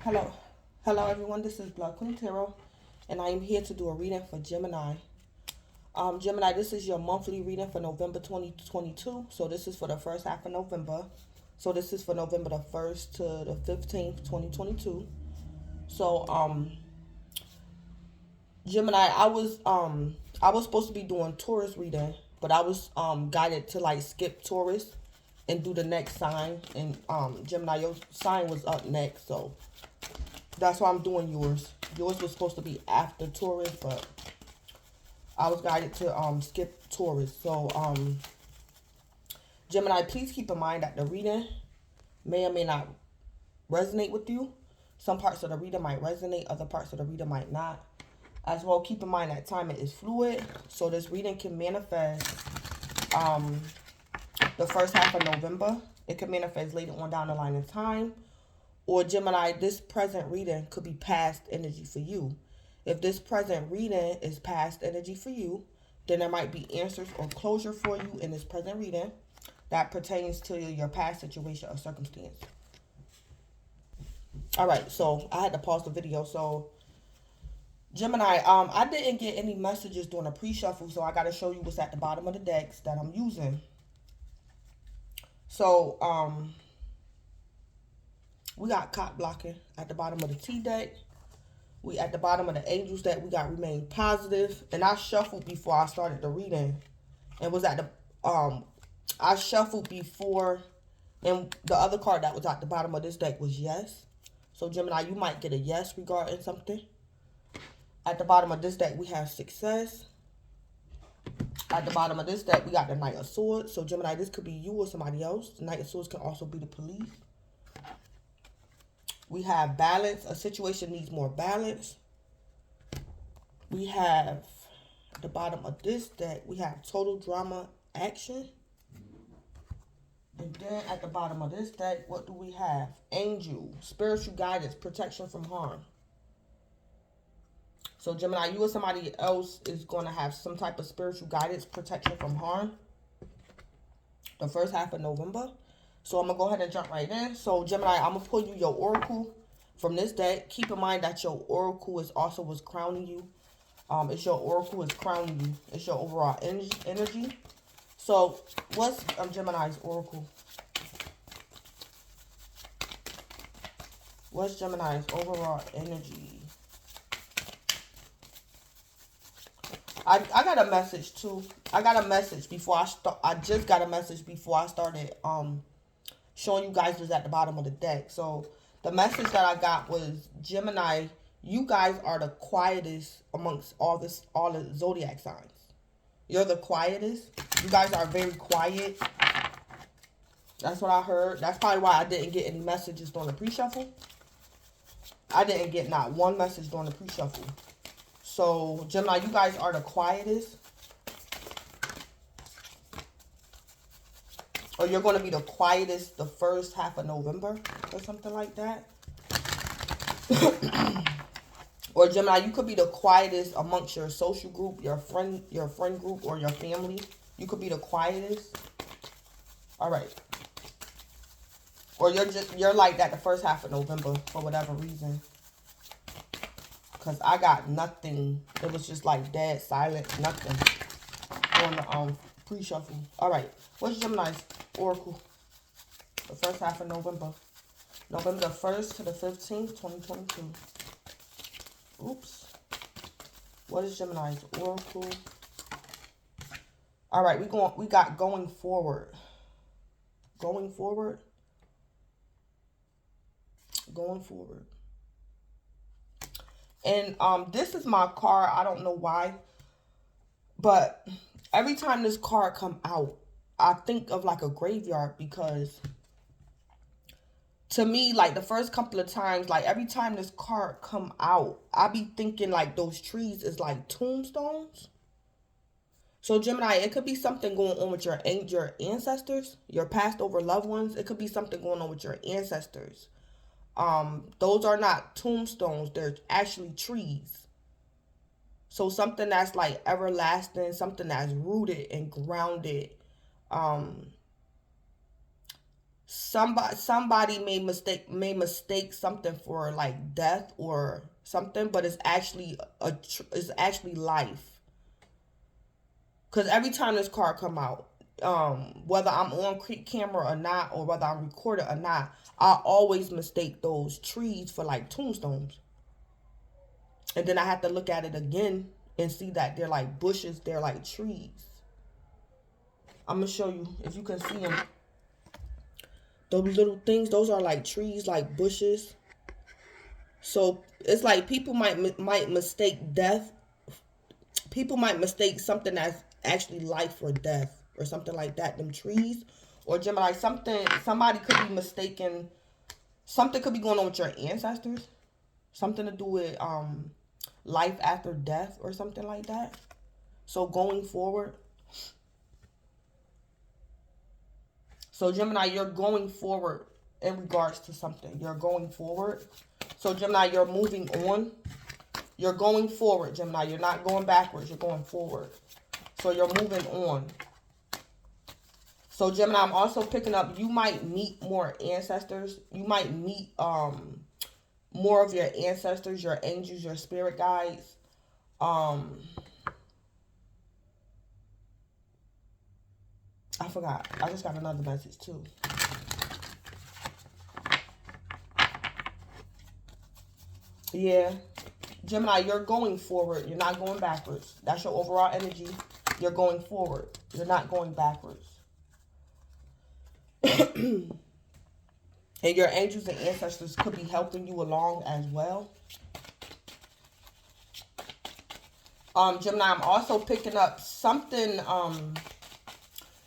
Hello. Hello, everyone. This is Blood Queen Tarot, and I am here to do a reading for Gemini. Gemini, this is your monthly reading for November 2022. So this is for the first half of November. So this is for November the 1st to the 15th, 2022. So, Gemini, I was supposed to be doing Taurus reading, but I was guided to like skip Taurus and do the next sign. And Gemini, your sign was up next, so that's why I'm doing yours. Yours was supposed to be after Taurus, but I was guided to skip Taurus. So Gemini, please keep in mind that the reading may or may not resonate with you. Some parts of the reading might resonate, other parts of the reading might not. As well, keep in mind that timing is fluid, so this reading can manifest the first half of November. It can manifest later on down the line in time. Or Gemini, this present reading could be past energy for you. If this present reading is past energy for you, then there might be answers or closure for you in this present reading that pertains to your past situation or circumstance. All right, so I had to pause the video. So Gemini, I didn't get any messages during the pre-shuffle, so I got to show you what's at the bottom of the decks that I'm using. So, we got cop blocking at the bottom of the T deck. We at the bottom of the Angels deck, we got remain positive. And I shuffled before I started the reading. And was at the I shuffled before, and the other card that was at the bottom of this deck was yes. So Gemini, you might get a yes regarding something. At the bottom of this deck, we have success. At the bottom of this deck, we got the Knight of Swords. So Gemini, this could be you or somebody else. The Knight of Swords can also be the police. We have balance. A situation needs more balance. We have at the bottom of this deck, we have total drama action. And then at the bottom of this deck, what do we have? Angel, spiritual guidance, protection from harm. So Gemini, you or somebody else is going to have some type of spiritual guidance, protection from harm. The first half of November. So I'm going to go ahead and jump right in. So Gemini, I'm going to pull you your oracle from this deck. Keep in mind that your oracle is also what's crowning you. It's your oracle is crowning you. It's your overall energy. So what's Gemini's oracle? What's Gemini's overall energy? I got a message too. I got a message before I start. I just got a message before I started showing you guys was at the bottom of the deck. So the message that I got was, Gemini, you guys are the quietest amongst all the zodiac signs. You're the quietest. You guys are very quiet. That's what I heard. That's probably why I didn't get any messages during the pre-shuffle. I didn't get not one message during the pre-shuffle. So, Gemini, you guys are the quietest. Or you're going to be the quietest the first half of November or something like that. Or Gemini, you could be the quietest amongst your social group, your friend group, or your family. You could be the quietest. All right. Or you're like that the first half of November for whatever reason. Because I got nothing. It was just like dead, silent, nothing on the pre-shuffle. All right. What's Gemini's oracle? The first half of November. November the 1st to the 15th, 2022. Oops. What is Gemini's oracle? All right. We got going forward. Going forward. Going forward. And this is my card. I don't know why, but every time this card come out, I think of like a graveyard, because to me, like the first couple of times, like every time this card come out, I be thinking like those trees is like tombstones. So Gemini, it could be something going on with your ancestors, your passed over loved ones. It could be something going on with your ancestors. Those are not tombstones. They're actually trees. So something that's like everlasting, something that's rooted and grounded. Somebody may mistake something for like death or something, but it's actually life. Because every time this card come out, whether I'm on camera or not, or whether I'm recorded or not, I always mistake those trees for like tombstones. And then I have to look at it again and see that they're like bushes, they're like trees. I'm going to show you if you can see them. Those little things, those are like trees, like bushes. So it's like people might mistake death. People might mistake something that's actually life for death or something like that. Them trees, or Gemini, somebody could be mistaken. Something could be going on with your ancestors. Something to do with life after death or something like that. So going forward. So Gemini, you're going forward in regards to something. You're going forward. So Gemini, you're moving on. You're going forward, Gemini. You're not going backwards. You're going forward. So you're moving on. So Gemini, I'm also picking up, you might meet more ancestors. You might meet more of your ancestors, your angels, your spirit guides. I forgot. I just got another message too. Yeah. Gemini, you're going forward. You're not going backwards. That's your overall energy. You're going forward. You're not going backwards. And your angels and ancestors could be helping you along as well. Gemini, I'm also picking up something,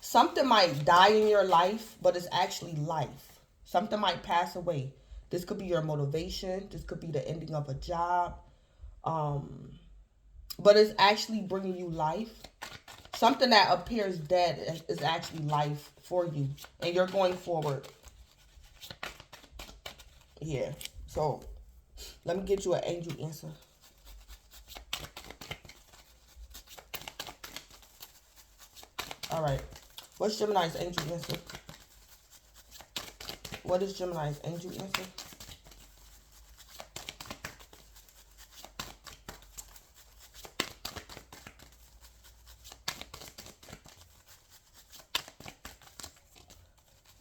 something might die in your life, but it's actually life. Something might pass away. This could be your motivation. This could be the ending of a job. But it's actually bringing you life. Something that appears dead is actually life for you. And you're going forward. Yeah. So, let me get you an angel answer. All right. What's Gemini's angel answer? What is Gemini's angel answer?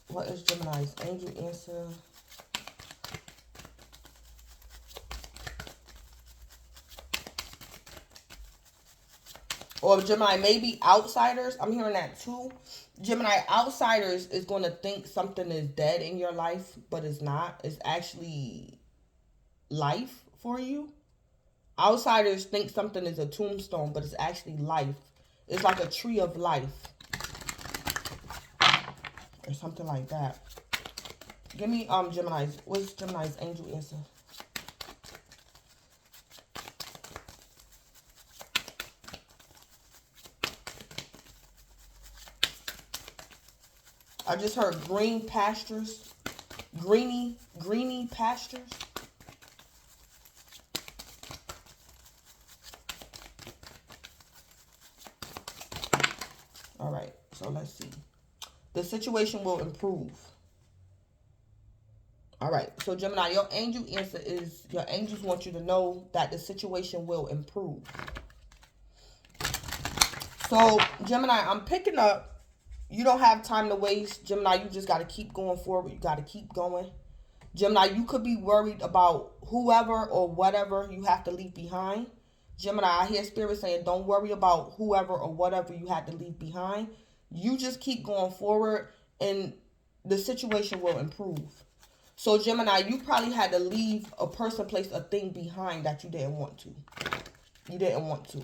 What is Gemini's angel answer? Or Gemini, maybe outsiders. I'm hearing that too. Gemini, outsiders is going to think something is dead in your life, but it's not. It's actually life for you. Outsiders think something is a tombstone, but it's actually life. It's like a tree of life. Or something like that. Give me Gemini's. What's Gemini's angel answer? I just heard green pastures. Greeny pastures. All right, so let's see. The situation will improve. All right, so Gemini, your angel answer is, your angels want you to know that the situation will improve. So, Gemini, I'm picking up, you don't have time to waste. Gemini, you just got to keep going forward. You got to keep going. Gemini, you could be worried about whoever or whatever you have to leave behind. Gemini, I hear Spirit saying, don't worry about whoever or whatever you had to leave behind. You just keep going forward and the situation will improve. So, Gemini, you probably had to leave a person, place, a thing behind that you didn't want to. You didn't want to.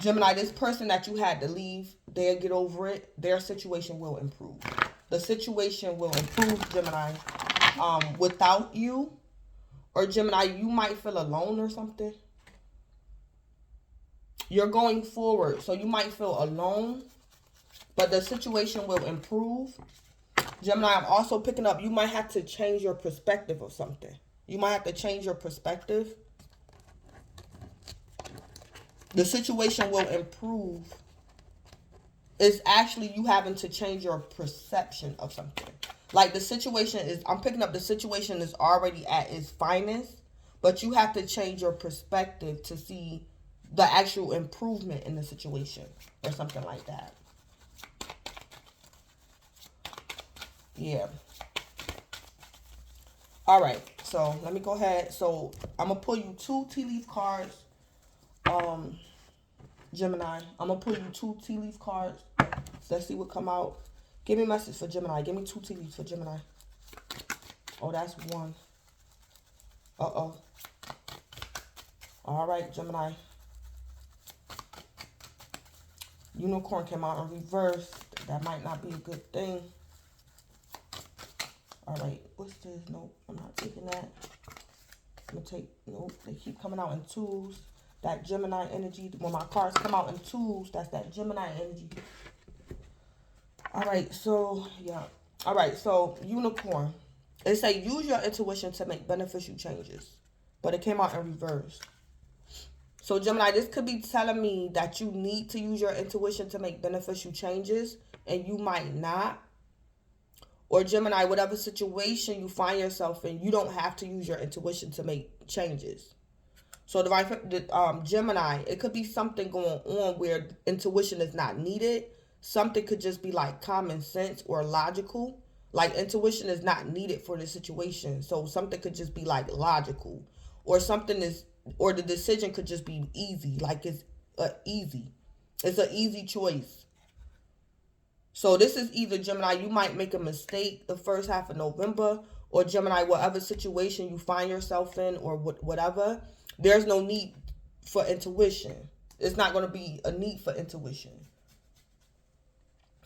Gemini, this person that you had to leave, they'll get over it. Their situation will improve. The situation will improve, Gemini, without you. Or, Gemini, you might feel alone or something. You're going forward, so you might feel alone, but the situation will improve. Gemini, I'm also picking up, you might have to change your perspective of something. You might have to change your perspective. The situation will improve. It's actually you having to change your perception of something. Like the situation is, I'm picking up the situation is already at its finest, but you have to change your perspective to see the actual improvement in the situation or something like that. Yeah. All right. So let me go ahead. So I'm gonna pull you 2 tea leaf cards. Gemini. I'm gonna pull you 2 tea leaf cards. So let's see what come out. Give me a message for Gemini. Give me 2 tea leaves for Gemini. Oh, that's 1. Uh-oh. All right, Gemini. Unicorn came out in reverse. That might not be a good thing. All right. What's this? Nope. I'm not taking that. I'm going to take... Nope. They keep coming out in 2s. That Gemini energy. When my cards come out in 2s, that's that Gemini energy. All right. So, yeah. All right. So, unicorn. It say use your intuition to make beneficial changes. But it came out in reverse. So, Gemini, this could be telling me that you need to use your intuition to make beneficial changes, and you might not. Or, Gemini, whatever situation you find yourself in, you don't have to use your intuition to make changes. So, Gemini, it could be something going on where intuition is not needed. Something could just be like common sense or logical. Like, intuition is not needed for the situation. So, something could just be like logical. Or something is... Or the decision could just be easy. Like it's easy. It's an easy choice. So this is either Gemini, you might make a mistake the first half of November. Or Gemini, whatever situation you find yourself in or whatever. There's no need for intuition. It's not going to be a need for intuition.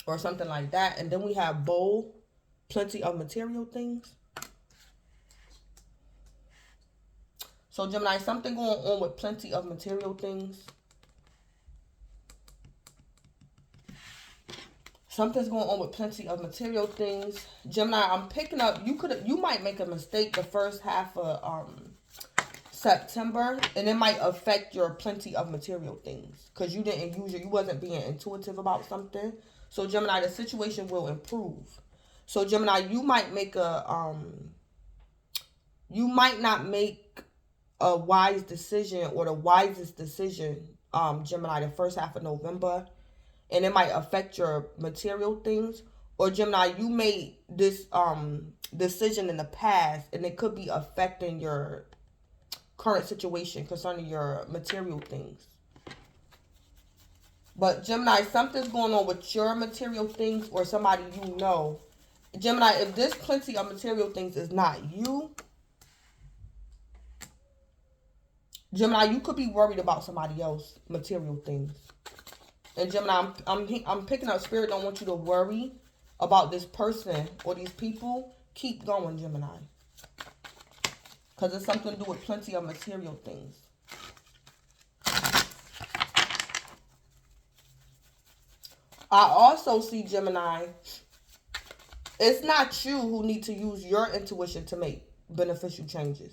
Or something like that. And then we have bowl. Plenty of material things. So, Gemini, something going on with plenty of material things. Something's going on with plenty of material things. Gemini, I'm picking up, you might make a mistake the first half of September, and it might affect your plenty of material things because you didn't use it, you wasn't being intuitive about something. So, Gemini, the situation will improve. So, Gemini, you might make you might not make a wise decision or the wisest decision, Gemini, the first half of November, and it might affect your material things. Or Gemini, you made this decision in the past, and it could be affecting your current situation concerning your material things. But Gemini, something's going on with your material things or somebody you know. Gemini, if this plenty of material things is not you, Gemini, you could be worried about somebody else material things. And Gemini, I'm picking up spirit. Don't want you to worry about this person or these people. Keep going, Gemini, because it's something to do with plenty of material things. I also see, Gemini, it's not you who need to use your intuition to make beneficial changes.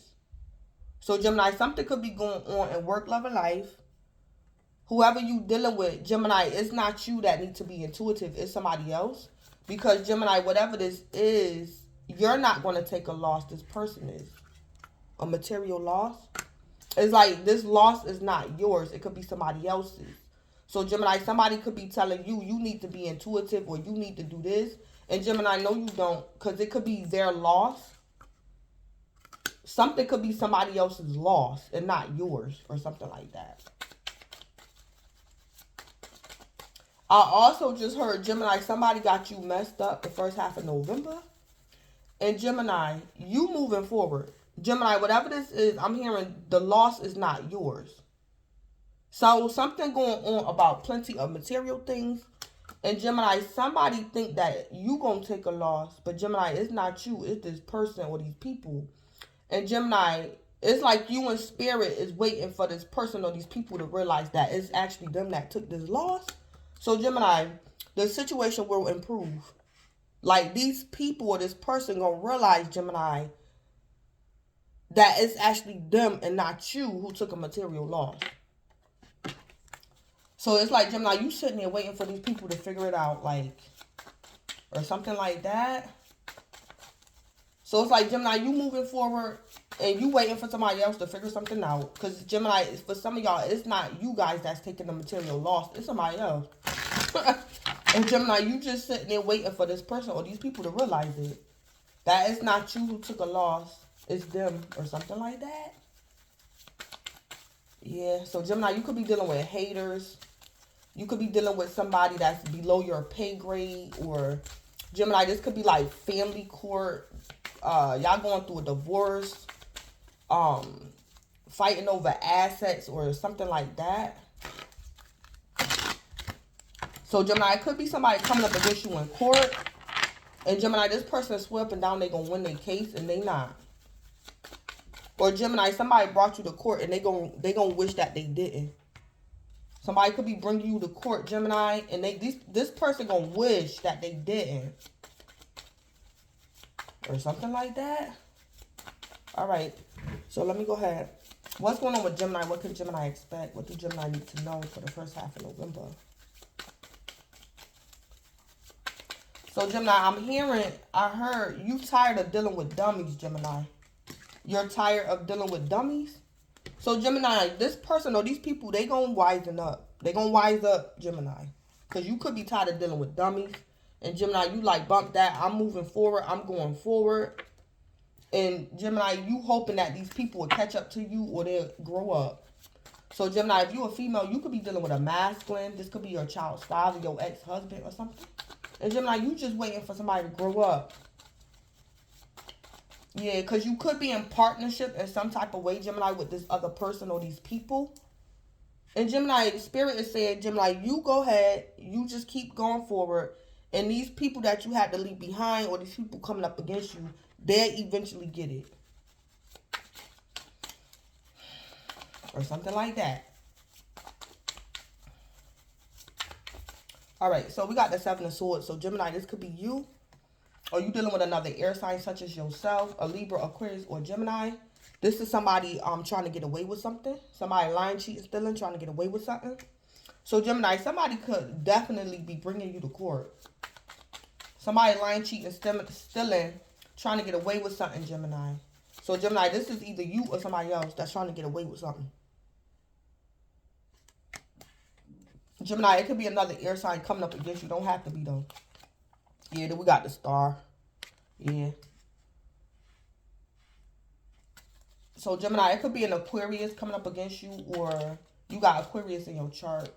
So, Gemini, something could be going on in work, love, and life. Whoever you dealing with, Gemini, it's not you that need to be intuitive. It's somebody else. Because, Gemini, whatever this is, you're not going to take a loss. This person is. A material loss. It's like this loss is not yours. It could be somebody else's. So, Gemini, somebody could be telling you, you need to be intuitive or you need to do this. And, Gemini, no, you don't. Because it could be their loss. Something could be somebody else's loss and not yours or something like that. I also just heard, Gemini, somebody got you messed up the first half of November. And Gemini, you moving forward. Gemini, whatever this is, I'm hearing the loss is not yours. So something going on about plenty of material things. And Gemini, somebody think that you going to take a loss. But Gemini, it's not you. It's this person or these people. And Gemini, it's like you in spirit is waiting for this person or these people to realize that it's actually them that took this loss. So Gemini, the situation will improve. Like these people or this person gonna realize, Gemini, that it's actually them and not you who took a material loss. So it's like, Gemini, you sitting there waiting for these people to figure it out, like, or something like that. So it's like, Gemini, you moving forward and you waiting for somebody else to figure something out. Because, Gemini, for some of y'all, it's not you guys that's taking the material loss. It's somebody else. And, Gemini, you just sitting there waiting for this person or these people to realize it. That it's not you who took a loss. It's them or something like that. Yeah, so, Gemini, you could be dealing with haters. You could be dealing with somebody that's below your pay grade. Or, Gemini, this could be like family court. Y'all going through a divorce. Fighting over assets or something like that. So, Gemini, it could be somebody coming up against you in court. And, Gemini, this person is swear up and down they going to win their case and they not. Or, Gemini, somebody brought you to court and they gonna wish that they didn't. Somebody could be bringing you to court, Gemini, and this person gonna wish that they didn't. Or something like that. All right. So let me go ahead. What's going on with Gemini? What can Gemini expect? What do Gemini need to know for the first half of November? So, Gemini, I heard you tired of dealing with dummies, Gemini. You're tired of dealing with dummies? So, Gemini, this person or these people, they gonna wisen up. They gonna wise up, Gemini. Because you could be tired of dealing with dummies. And, Gemini, you like, bump that. I'm moving forward. I'm going forward. And, Gemini, you hoping that these people will catch up to you or they'll grow up. So, Gemini, if you're a female, you could be dealing with a masculine. This could be your child's father, your ex-husband or something. And, Gemini, you just waiting for somebody to grow up. Yeah, because you could be in partnership in some type of way, Gemini, with this other person or these people. And, Gemini, the spirit is saying, Gemini, you go ahead. You just keep going forward. And these people that you had to leave behind or these people coming up against you, they'll eventually get it. Or something like that. All right, so we got the Seven of Swords. So, Gemini, this could be you. Or you dealing with another air sign such as yourself, a Libra, Aquarius, or Gemini. This is somebody trying to get away with something. Somebody lying, cheating, stealing, trying to get away with something. So, Gemini, somebody could definitely be bringing you to court. Somebody lying, cheating, stealing, trying to get away with something, Gemini. So, Gemini, this is either you or somebody else that's trying to get away with something. Gemini, it could be another air sign coming up against you. Don't have to be, though. Yeah, then we got the star. Yeah. So, Gemini, it could be an Aquarius coming up against you, or you got Aquarius in your chart.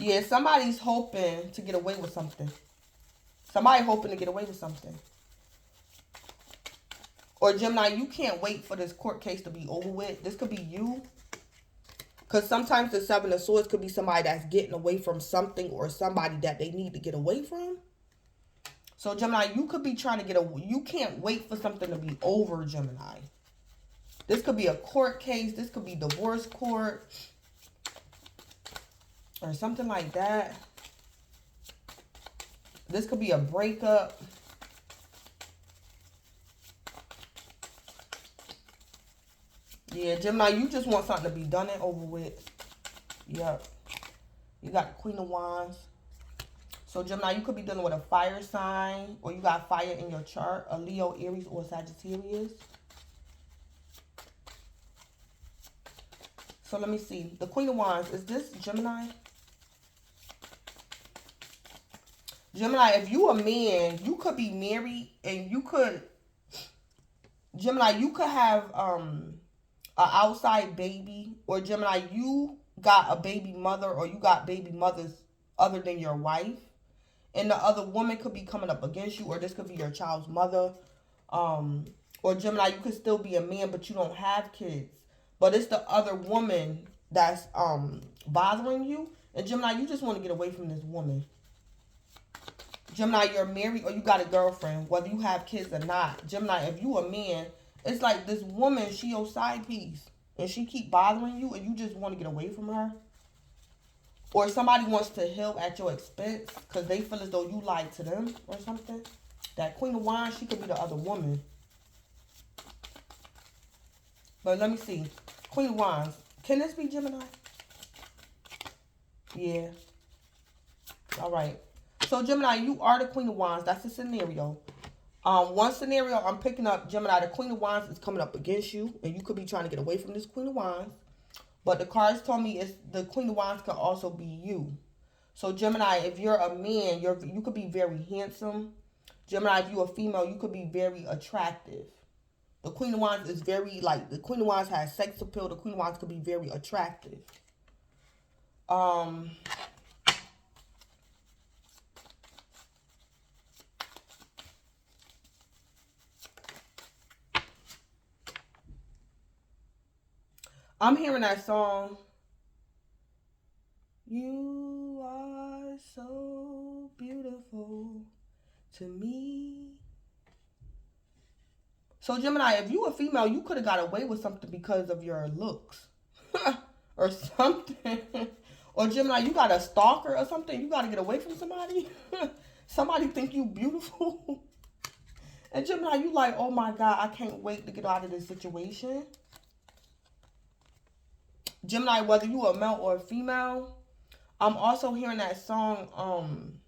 Yeah, somebody's hoping to get away with something. Somebody hoping to get away with something. Or, Gemini, you can't wait for this court case to be over with. This could be you. Because sometimes the Seven of Swords could be somebody that's getting away from something or somebody that they need to get away from. So, Gemini, you could be trying to get away. You can't wait for something to be over, Gemini. This could be a court case. This could be divorce court. Or something like that. This could be a breakup. Yeah, Gemini, you just want something to be done and over with. Yep. You got the Queen of Wands. So, Gemini, you could be dealing with a fire sign. Or you got fire in your chart. A Leo, Aries, or Sagittarius. So, let me see. The Queen of Wands. Is this Gemini? Gemini, if you a man, you could be married. And you could... Gemini, you could have... an outside baby, or Gemini, you got a baby mother, or you got baby mothers other than your wife, and the other woman could be coming up against you, or this could be your child's mother, or Gemini, you could still be a man, but you don't have kids, but it's the other woman that's bothering you, and Gemini, you just want to get away from this woman. Gemini, you're married, or you got a girlfriend, whether you have kids or not. Gemini, if you a man, it's like this woman, she your side piece. And she keep bothering you and you just want to get away from her. Or somebody wants to heal at your expense because they feel as though you lied to them or something. That Queen of Wands, she could be the other woman. But let me see. Queen of Wands. Can this be Gemini? Yeah. All right. So, Gemini, you are the Queen of Wands. That's a scenario. One scenario I'm picking up, Gemini, the Queen of Wands is coming up against you, and you could be trying to get away from this Queen of Wands. But the cards told me it's the Queen of Wands could also be you. So, Gemini, if you're a man, you could be very handsome. Gemini, if you're a female, you could be very attractive. The Queen of Wands is very, like, the Queen of Wands has sex appeal. The Queen of Wands could be very attractive. I'm hearing that song. You are so beautiful to me. So, Gemini, if you a female, you could have got away with something because of your looks. Or something. Or, Gemini, you got a stalker or something. You got to get away from somebody. Somebody think you beautiful. And, Gemini, you like, oh, my God, I can't wait to get out of this situation. Gemini, whether you a male or a female, I'm also hearing that song,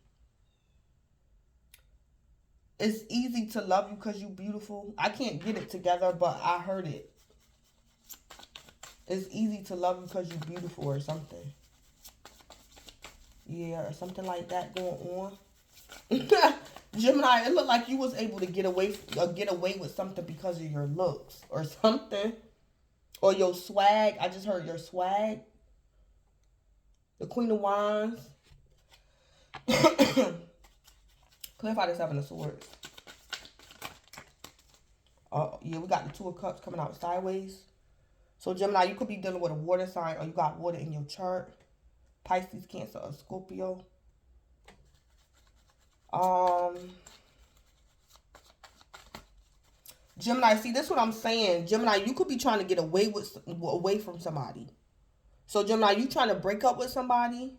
it's easy to love you because you beautiful. I can't get it together, but I heard it. It's easy to love you because you beautiful or something. Yeah, or something like that going on. Gemini, it looked like you was able to get away with something because of your looks or something. Or your swag. I just heard your swag. The Queen of Wands. Clarify the Seven of Swords. Yeah, we got the Two of Cups coming out sideways. So, Gemini, you could be dealing with a water sign or you got water in your chart. Pisces, Cancer, or Scorpio. Gemini, see, this is what I'm saying. Gemini, you could be trying to get away from somebody. So, Gemini, you trying to break up with somebody.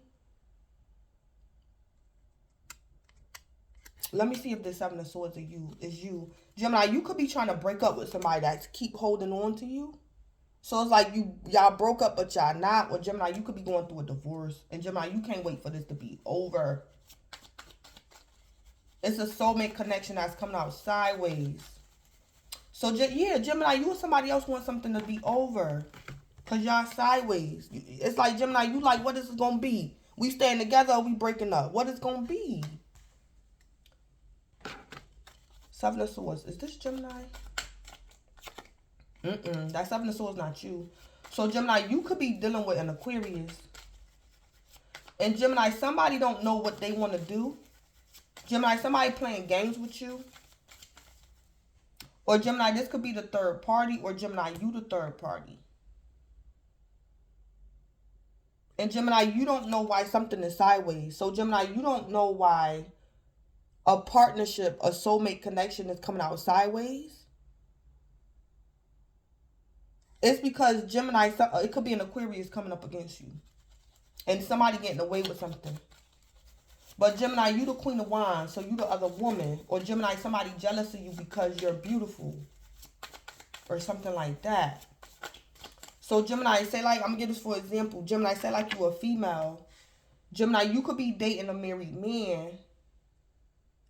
Let me see if the Seven of Swords is you. Gemini, you could be trying to break up with somebody that keep holding on to you. So it's like y'all broke up, but y'all not. Or Gemini, you could be going through a divorce. And Gemini, you can't wait for this to be over. It's a soulmate connection that's coming out sideways. So, yeah, Gemini, you and somebody else want something to be over. Because y'all sideways. It's like, Gemini, you like, what is it going to be? We staying together or we breaking up? What is going to be? Seven of Swords. Is this Gemini? That Seven of Swords not you. So, Gemini, you could be dealing with an Aquarius. And, Gemini, somebody don't know what they want to do. Gemini, somebody playing games with you. Or, Gemini, this could be the third party. Or, Gemini, you the third party. And, Gemini, you don't know why something is sideways. So, Gemini, you don't know why a partnership, a soulmate connection is coming out sideways. It's because, Gemini, it could be an Aquarius coming up against you. And somebody getting away with something. But, Gemini, you the Queen of Wands, so you the other woman. Or, Gemini, somebody jealous of you because you're beautiful. Or something like that. So, Gemini, say like, I'm going to give this for example. Gemini, say like you a female. Gemini, you could be dating a married man.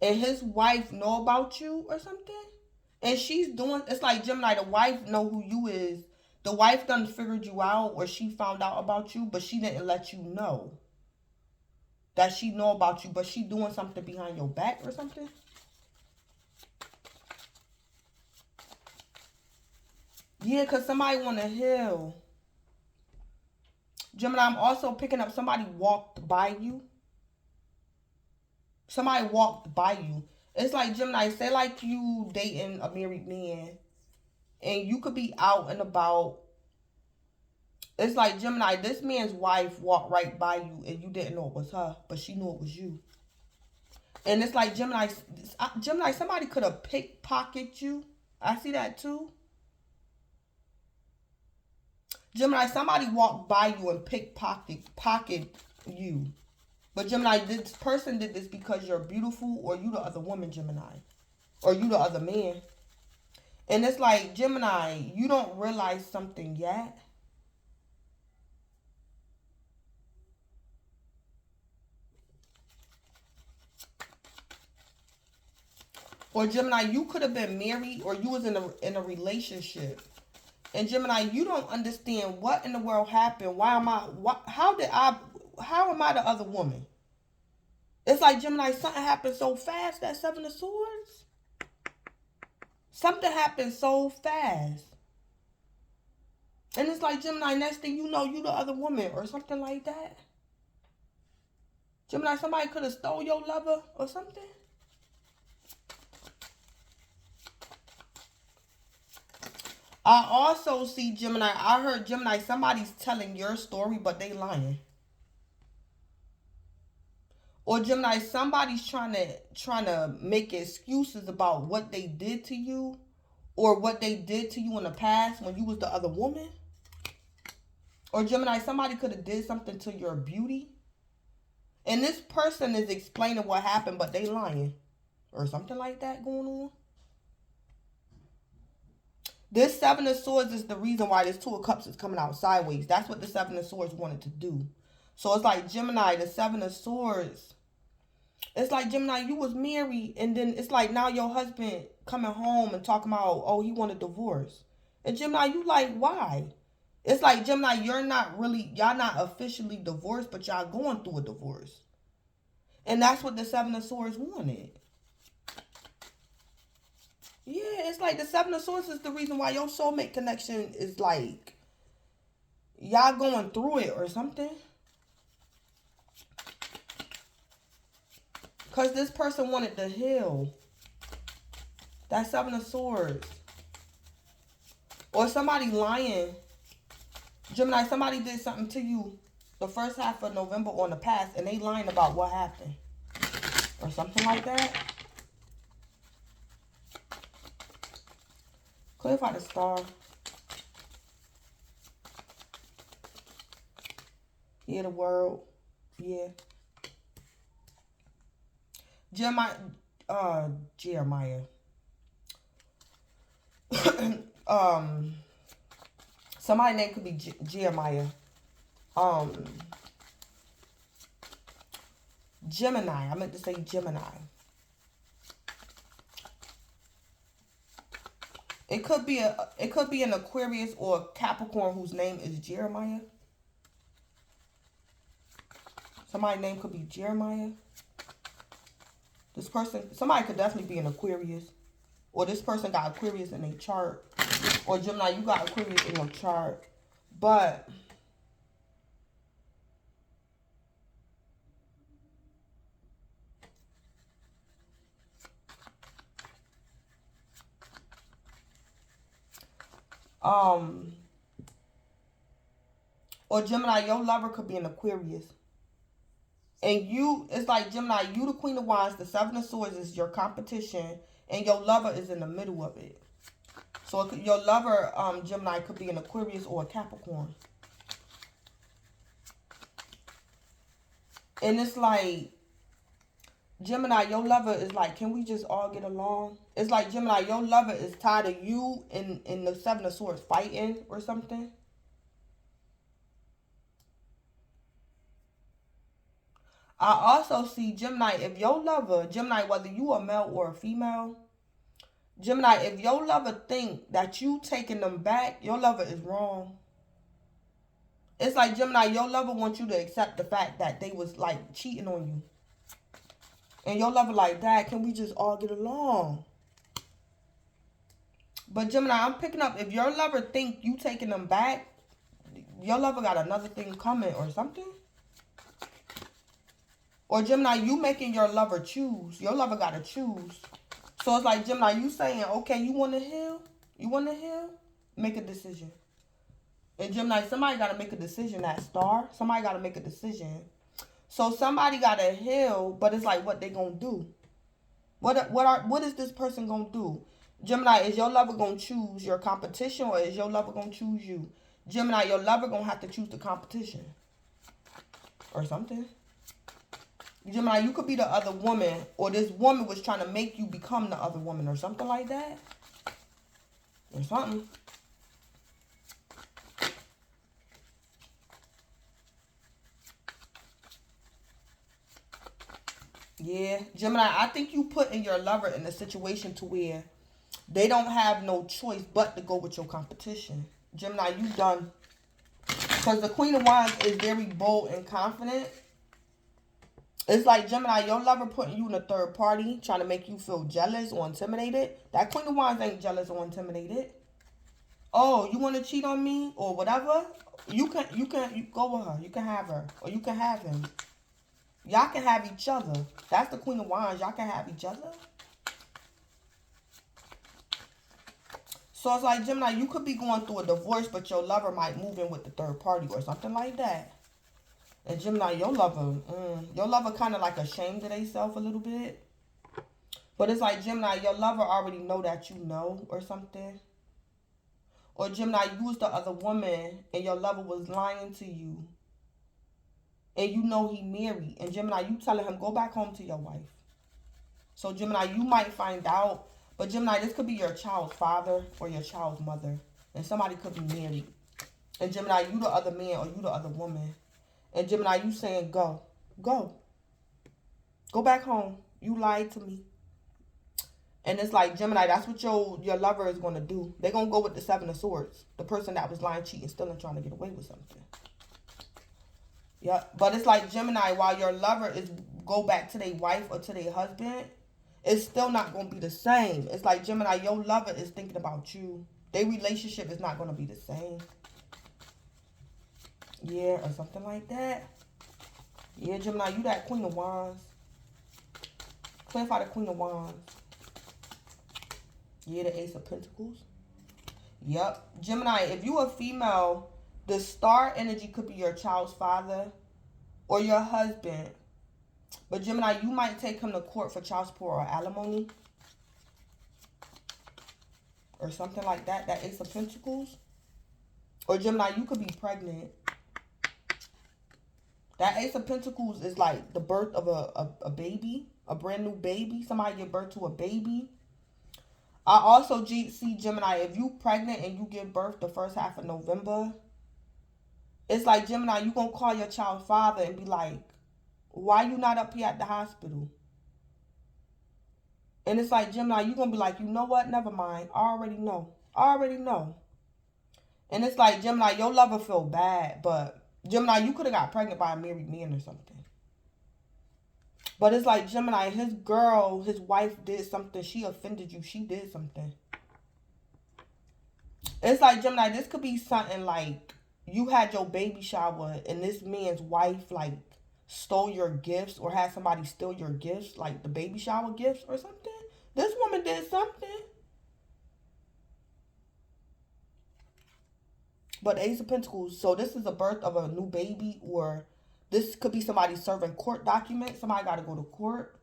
And his wife know about you or something. And she's doing, it's like, Gemini, the wife know who you is. The wife done figured you out or she found out about you, but she didn't let you know that she know about you, but she doing something behind your back or something. Yeah, because somebody want to heal. Gemini, I'm also picking up somebody walked by you. Somebody walked by you. It's like, Gemini, say like you dating a married man. And you could be out and about. It's like, Gemini, this man's wife walked right by you and you didn't know it was her, but she knew it was you. And it's like, Gemini, somebody could have pickpocketed you. I see that too. Gemini, somebody walked by you and pickpocketed you. But, Gemini, this person did this because you're beautiful or you the other woman, Gemini. Or you the other man. And it's like, Gemini, you don't realize something yet. Or Gemini, you could have been married or you was in a relationship. And Gemini, you don't understand what in the world happened. How am I the other woman? It's like, Gemini, something happened so fast, that Seven of Swords. Something happened so fast. And it's like, Gemini, next thing you know, you the other woman or something like that. Gemini, somebody could have stole your lover or something. I also see, Gemini, I heard, Gemini, somebody's telling your story, but they lying. Or Gemini, somebody's trying to make excuses about what they did to you or what they did to you in the past when you was the other woman. Or Gemini, somebody could have did something to your beauty. And this person is explaining what happened, but they lying. Or something like that going on. This Seven of Swords is the reason why this Two of Cups is coming out sideways. That's what the Seven of Swords wanted to do. So it's like, Gemini, the Seven of Swords. It's like, Gemini, you was married, and then it's like now your husband coming home and talking about, oh, he want a divorce. And Gemini, you like, why? It's like, Gemini, y'all not officially divorced, but y'all going through a divorce. And that's what the Seven of Swords wanted. Yeah, it's like the Seven of Swords is the reason why your soulmate connection is like, y'all going through it or something. Because this person wanted to heal. That Seven of Swords. Or somebody lying. Gemini, somebody did something to you the first half of November or in the past, and they lying about what happened. Or something like that. Clarify the star. Yeah, the world. Yeah. Jeremiah. Somebody's name could be Jeremiah. Gemini. I meant to say Gemini. It could be an Aquarius or a Capricorn whose name is Jeremiah. Somebody's name could be Jeremiah. This person, somebody could definitely be an Aquarius. Or this person got Aquarius in their chart. Or Gemini, you got Aquarius in your chart. But or Gemini, your lover could be an Aquarius. And you, it's like, Gemini, you the Queen of Wands, the Seven of Swords is your competition, and your lover is in the middle of it. So your lover, Gemini, could be an Aquarius or a Capricorn. And it's like, Gemini, your lover is like, can we just all get along? It's like, Gemini, your lover is tired of you and the Seven of Swords fighting or something. I also see, Gemini, if your lover, Gemini, whether you a male or a female, Gemini, if your lover think that you taking them back, your lover is wrong. It's like, Gemini, your lover wants you to accept the fact that they was like cheating on you. And your lover like, Dad, can we just all get along? But Gemini, I'm picking up, if your lover think you taking them back, your lover got another thing coming or something. Or Gemini, you making your lover choose. Your lover got to choose. So it's like, Gemini, you saying, okay, you want to heal? You want to heal? Make a decision. And Gemini, somebody got to make a decision, that star. Somebody got to make a decision. So somebody got to heal, but it's like, what they going to do? What is this person going to do? Gemini, is your lover going to choose your competition, or is your lover going to choose you? Gemini, your lover going to have to choose the competition. Or something. Gemini, you could be the other woman, or this woman was trying to make you become the other woman, or something like that. Or something. Yeah, Gemini, I think you putting your lover in a situation to where they don't have no choice but to go with your competition. Gemini, you done. Because the Queen of Wands is very bold and confident. It's like, Gemini, your lover putting you in a third party, trying to make you feel jealous or intimidated. That Queen of Wands ain't jealous or intimidated. Oh, you want to cheat on me or whatever? You go with her. You can have her. Or you can have him. Y'all can have each other. That's the Queen of Wands. Y'all can have each other. So it's like, Gemini, you could be going through a divorce, but your lover might move in with the third party or something like that. And Gemini, your lover kind of like ashamed of themselves a little bit. But it's like, Gemini, your lover already know that you know or something. Or Gemini, you was the other woman and your lover was lying to you. And you know he married. And Gemini, you telling him, go back home to your wife. So Gemini, you might find out. But Gemini, this could be your child's father or your child's mother. And somebody could be married. And Gemini, you the other man or you the other woman. And Gemini, you saying, go. Go. Go back home. You lied to me. And it's like, Gemini, that's what your lover is going to do. They're going to go with the Seven of Swords. The person that was lying, cheating, stealing, trying to get away with something. Yeah. But it's like, Gemini, while your lover is go back to their wife or to their husband, it's still not going to be the same. It's like, Gemini, your lover is thinking about you. Their relationship is not going to be the same. Yeah, or something like that. Yeah, Gemini, you that Queen of Wands. Clarify the Queen of Wands. Yeah, the Ace of Pentacles. Yep. Gemini, if you a female, the star energy could be your child's father or your husband. But Gemini, you might take him to court for child support or alimony. Or something like that. That Ace of Pentacles. Or Gemini, you could be pregnant. That Ace of Pentacles is like the birth of a baby. A brand new baby. Somebody give birth to a baby. I also see, Gemini, if you pregnant and you give birth the first half of November, it's like, Gemini, you going to call your child's father and be like, why you not up here at the hospital? And it's like, Gemini, you going to be like, you know what? Never mind. I already know. I already know. And it's like, Gemini, your lover feel bad, but Gemini, you could have got pregnant by a married man or something. But it's like, Gemini, his wife did something. She offended you. She did something. It's like, Gemini, this could be something like you had your baby shower and this man's wife, like, stole your gifts or had somebody steal your gifts, like the baby shower gifts or something. This woman did something. But Ace of Pentacles, so this is the birth of a new baby, or this could be somebody serving court documents. Somebody got to go to court.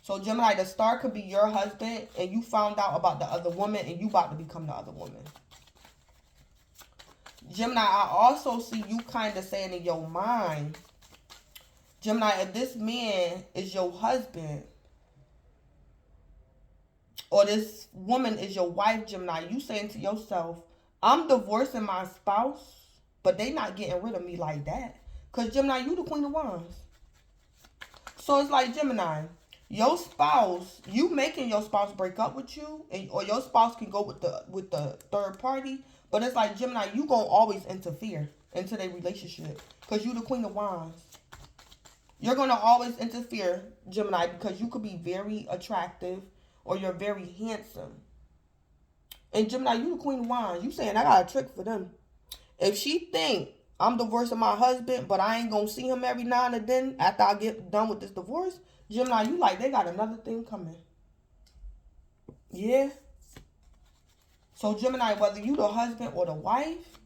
So Gemini, the star could be your husband and you found out about the other woman and you about to become the other woman. Gemini, I also see you kind of saying in your mind, Gemini, if this man is your husband or this woman is your wife, Gemini, you saying to yourself, I'm divorcing my spouse, but they not getting rid of me like that. Because, Gemini, you the Queen of Wands. So it's like, Gemini, your spouse, you making your spouse break up with you, or your spouse can go with the third party. But it's like, Gemini, you going to always interfere into their relationship. Because you the Queen of Wands. You're going to always interfere, Gemini, because you could be very attractive or you're very handsome. And Gemini, you the Queen of Wands. You saying, I got a trick for them. If she think I'm divorcing my husband, but I ain't going to see him every now and then after I get done with this divorce, Gemini, you like, they got another thing coming. Yeah. So, Gemini, whether you the husband or the wife,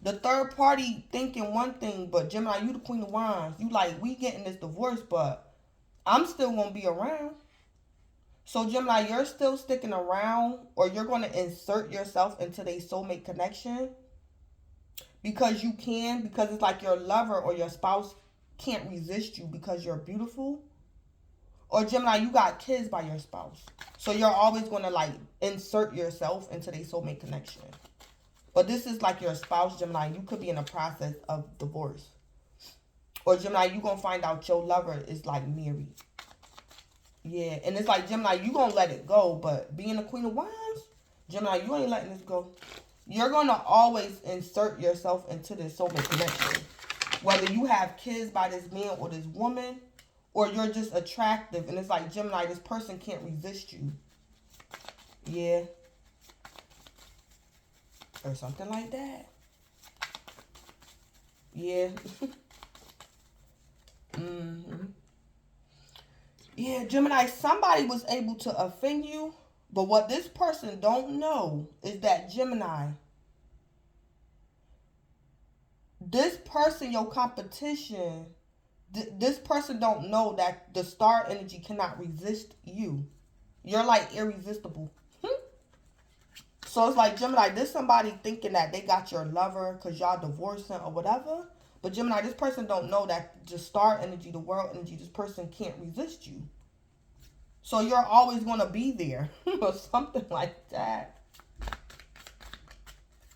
the third party thinking one thing, but Gemini, you the Queen of Wands. You like, we getting this divorce, but I'm still going to be around. So, Gemini, you're still sticking around, or you're going to insert yourself into their soulmate connection because you can, because it's like your lover or your spouse can't resist you because you're beautiful. Or, Gemini, you got kids by your spouse. So, you're always going to, like, insert yourself into their soulmate connection. But this is like your spouse, Gemini. You could be in a process of divorce. Or Gemini, you going to find out your lover is like married. Yeah, and it's like, Gemini, you going to let it go. But being the Queen of Wands, Gemini, you ain't letting this go. You're going to always insert yourself into this soulmate connection. Whether you have kids by this man or this woman, or you're just attractive. And it's like, Gemini, this person can't resist you. Yeah. Or something like that. Yeah. Yeah, Gemini, somebody was able to offend you. But what this person don't know is that, Gemini, this person, your competition, this person don't know that the star energy cannot resist you. You're like irresistible. So it's like, Gemini, this somebody thinking that they got your lover because y'all divorcing or whatever. But Gemini, this person don't know that the star energy, the world energy, this person can't resist you. So you're always going to be there. Or something like that.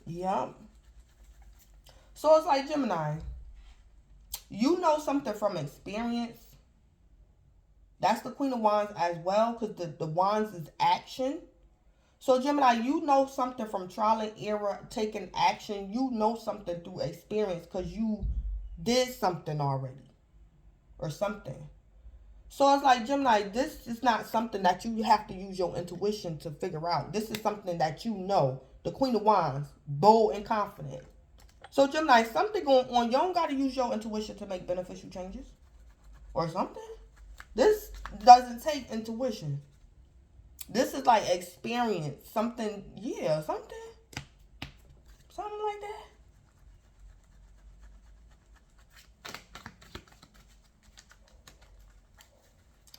Yep. So it's like, Gemini, you know something from experience. That's the Queen of Wands as well, because the Wands is action. So, Gemini, you know something from trial and error, taking action. You know something through experience because you did something already or something. So, it's like, Gemini, this is not something that you have to use your intuition to figure out. This is something that you know. The Queen of Wands, bold and confident. So, Gemini, something going on. You don't got to use your intuition to make beneficial changes or something. This doesn't take intuition. This is like experience. Something, yeah, something like that.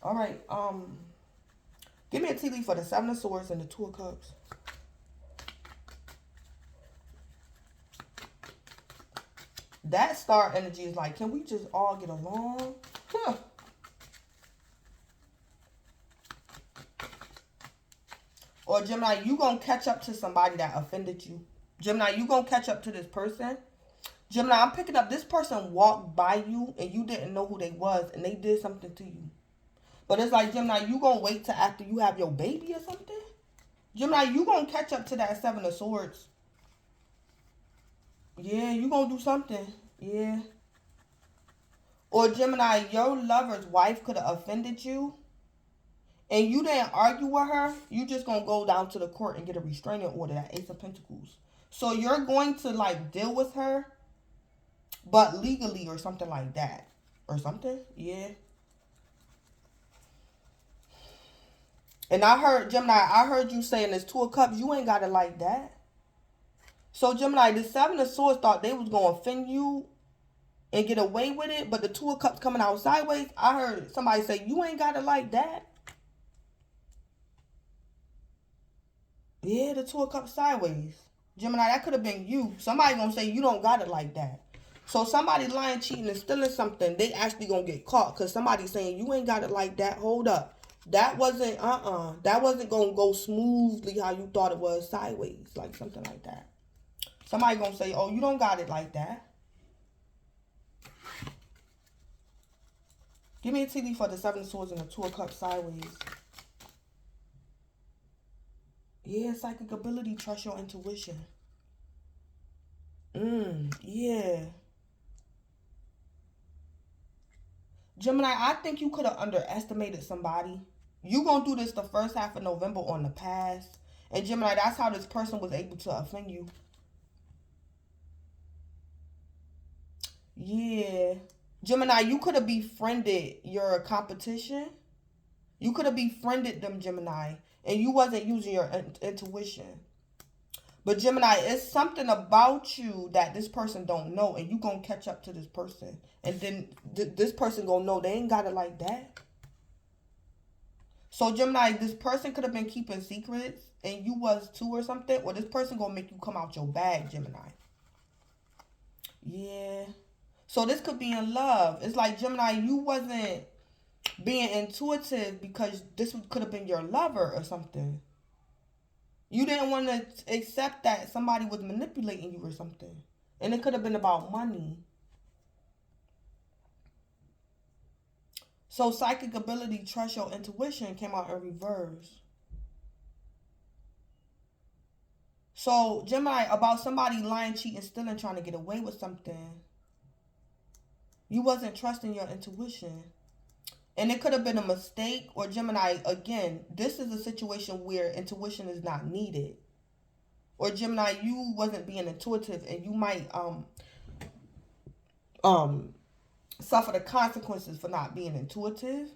All right, give me a tea leaf for the Seven of Swords and the Two of Cups. That star energy is like, can we just all get along? Huh. Or Gemini, you going to catch up to somebody that offended you. Gemini, you going to catch up to this person. Gemini, I'm picking up this person walked by you and you didn't know who they was and they did something to you. But it's like, Gemini, you going to wait till after you have your baby or something? Gemini, you going to catch up to that Seven of Swords. Yeah, you going to do something. Yeah. Or Gemini, your lover's wife could have offended you. And you didn't argue with her, you just going to go down to the court and get a restraining order, that Ace of Pentacles. So you're going to, like, deal with her, but legally or something like that. Or something, yeah. And I heard, Gemini, I heard you saying this Two of Cups, you ain't got it like that. So, Gemini, the Seven of Swords thought they was going to offend you and get away with it, but the Two of Cups coming out sideways, I heard somebody say, you ain't got it like that. Yeah, the Two of Cups sideways. Gemini, that could have been you. Somebody gonna say you don't got it like that. So somebody lying, cheating, and stealing something, they actually gonna get caught because somebody saying you ain't got it like that. Hold up. That wasn't, that wasn't gonna go smoothly how you thought it was sideways. Like something like that. Somebody gonna say, oh, you don't got it like that. Give me a tea leaf for the Seven of Swords and the Two of Cups sideways. Yeah, psychic ability, trust your intuition. Yeah. Gemini, I think you could have underestimated somebody. You gonna do this the first half of November on the past. And Gemini, that's how this person was able to offend you. Yeah. Gemini, you could have befriended your competition. You could have befriended them, Gemini. And you wasn't using your intuition. But Gemini, it's something about you that this person don't know. And you going to catch up to this person. And then this person going to know they ain't got it like that. So Gemini, this person could have been keeping secrets. And you was too or something. Or this person going to make you come out your bag, Gemini. Yeah. So this could be in love. It's like, Gemini, you wasn't being intuitive because this could have been your lover or something. You didn't want to accept that somebody was manipulating you or something. And it could have been about money. So psychic ability, trust your intuition, came out in reverse. So Gemini, about somebody lying, cheating, stealing, trying to get away with something. You wasn't trusting your intuition. And it could have been a mistake. Or Gemini, again, this is a situation where intuition is not needed. Or Gemini, you wasn't being intuitive, and you might suffer the consequences for not being intuitive.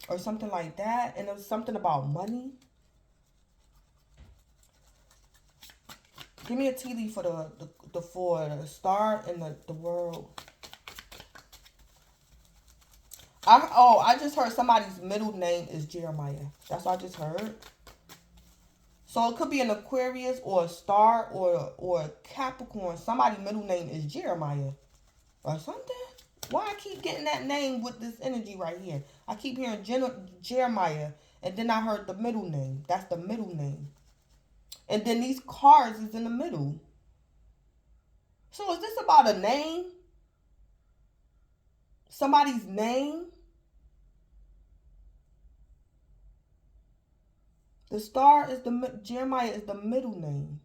Or something like that. And it was something about money. Give me a tea leaf for the star and the world. I just heard somebody's middle name is Jeremiah. That's what I just heard. So it could be an Aquarius or a star or a Capricorn. Somebody's middle name is Jeremiah or something. Why I keep getting that name with this energy right here? I keep hearing Jeremiah, and then I heard the middle name. That's the middle name. And then these cards is in the middle. So is this about a name? Somebody's name? The star is Jeremiah is the middle name.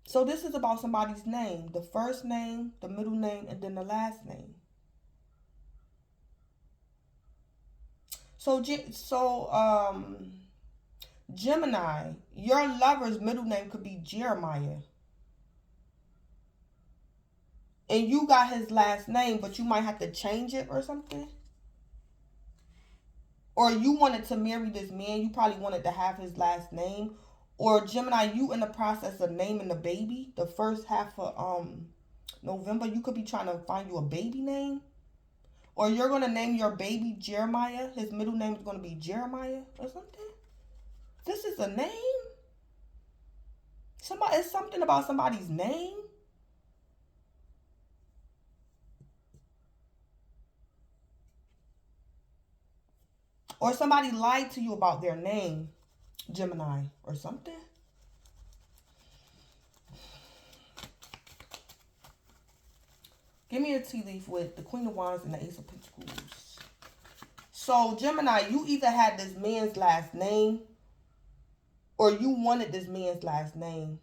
So this is about somebody's name. The first name, the middle name, and then the last name. So Gemini, your lover's middle name could be Jeremiah. And you got his last name, but you might have to change it or something. Or you wanted to marry this man, you probably wanted to have his last name. Or Gemini, you in the process of naming the baby. The first half of November, you could be trying to find you a baby name. Or you're going to name your baby Jeremiah. His middle name is going to be Jeremiah or something. This is a name? It's something about somebody's name? Or somebody lied to you about their name, Gemini, or something. Give me a tea leaf with the Queen of Wands and the Ace of Pentacles. So, Gemini, you either had this man's last name or you wanted this man's last name.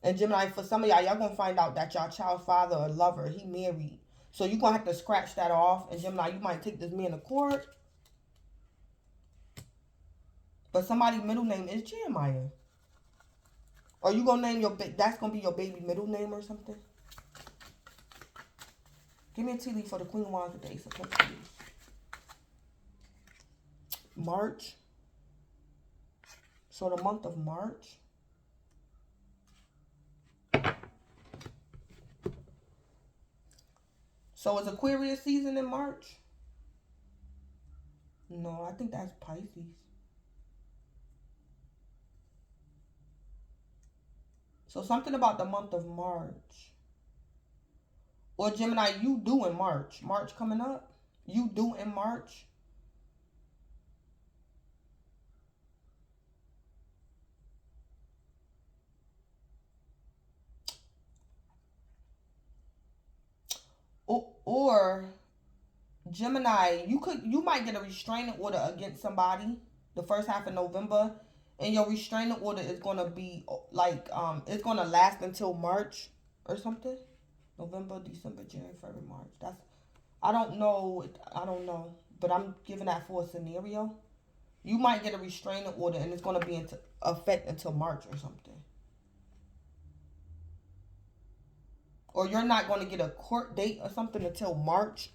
And Gemini, for some of y'all going to find out that y'all child's father or lover, he married. So, you're going to have to scratch that off. And Gemini, you might take this man to court. But somebody's middle name is Jeremiah. Or you going to name that's going to be your baby middle name or something? Give me a tea leaf for the Queen of Wands with the Ace of Pentacles. March. So the month of March. So is Aquarius season in March? No, I think that's Pisces. So something about the month of March. Or Gemini, you do in March. March coming up. You do in March. Or Gemini, you might get a restraining order against somebody the first half of November. And your restraining order is going to be like, it's going to last until March or something. November, December, January, February, March. I don't know. But I'm giving that for a scenario. You might get a restraining order and it's going to be in effect until March or something. Or you're not going to get a court date or something until March,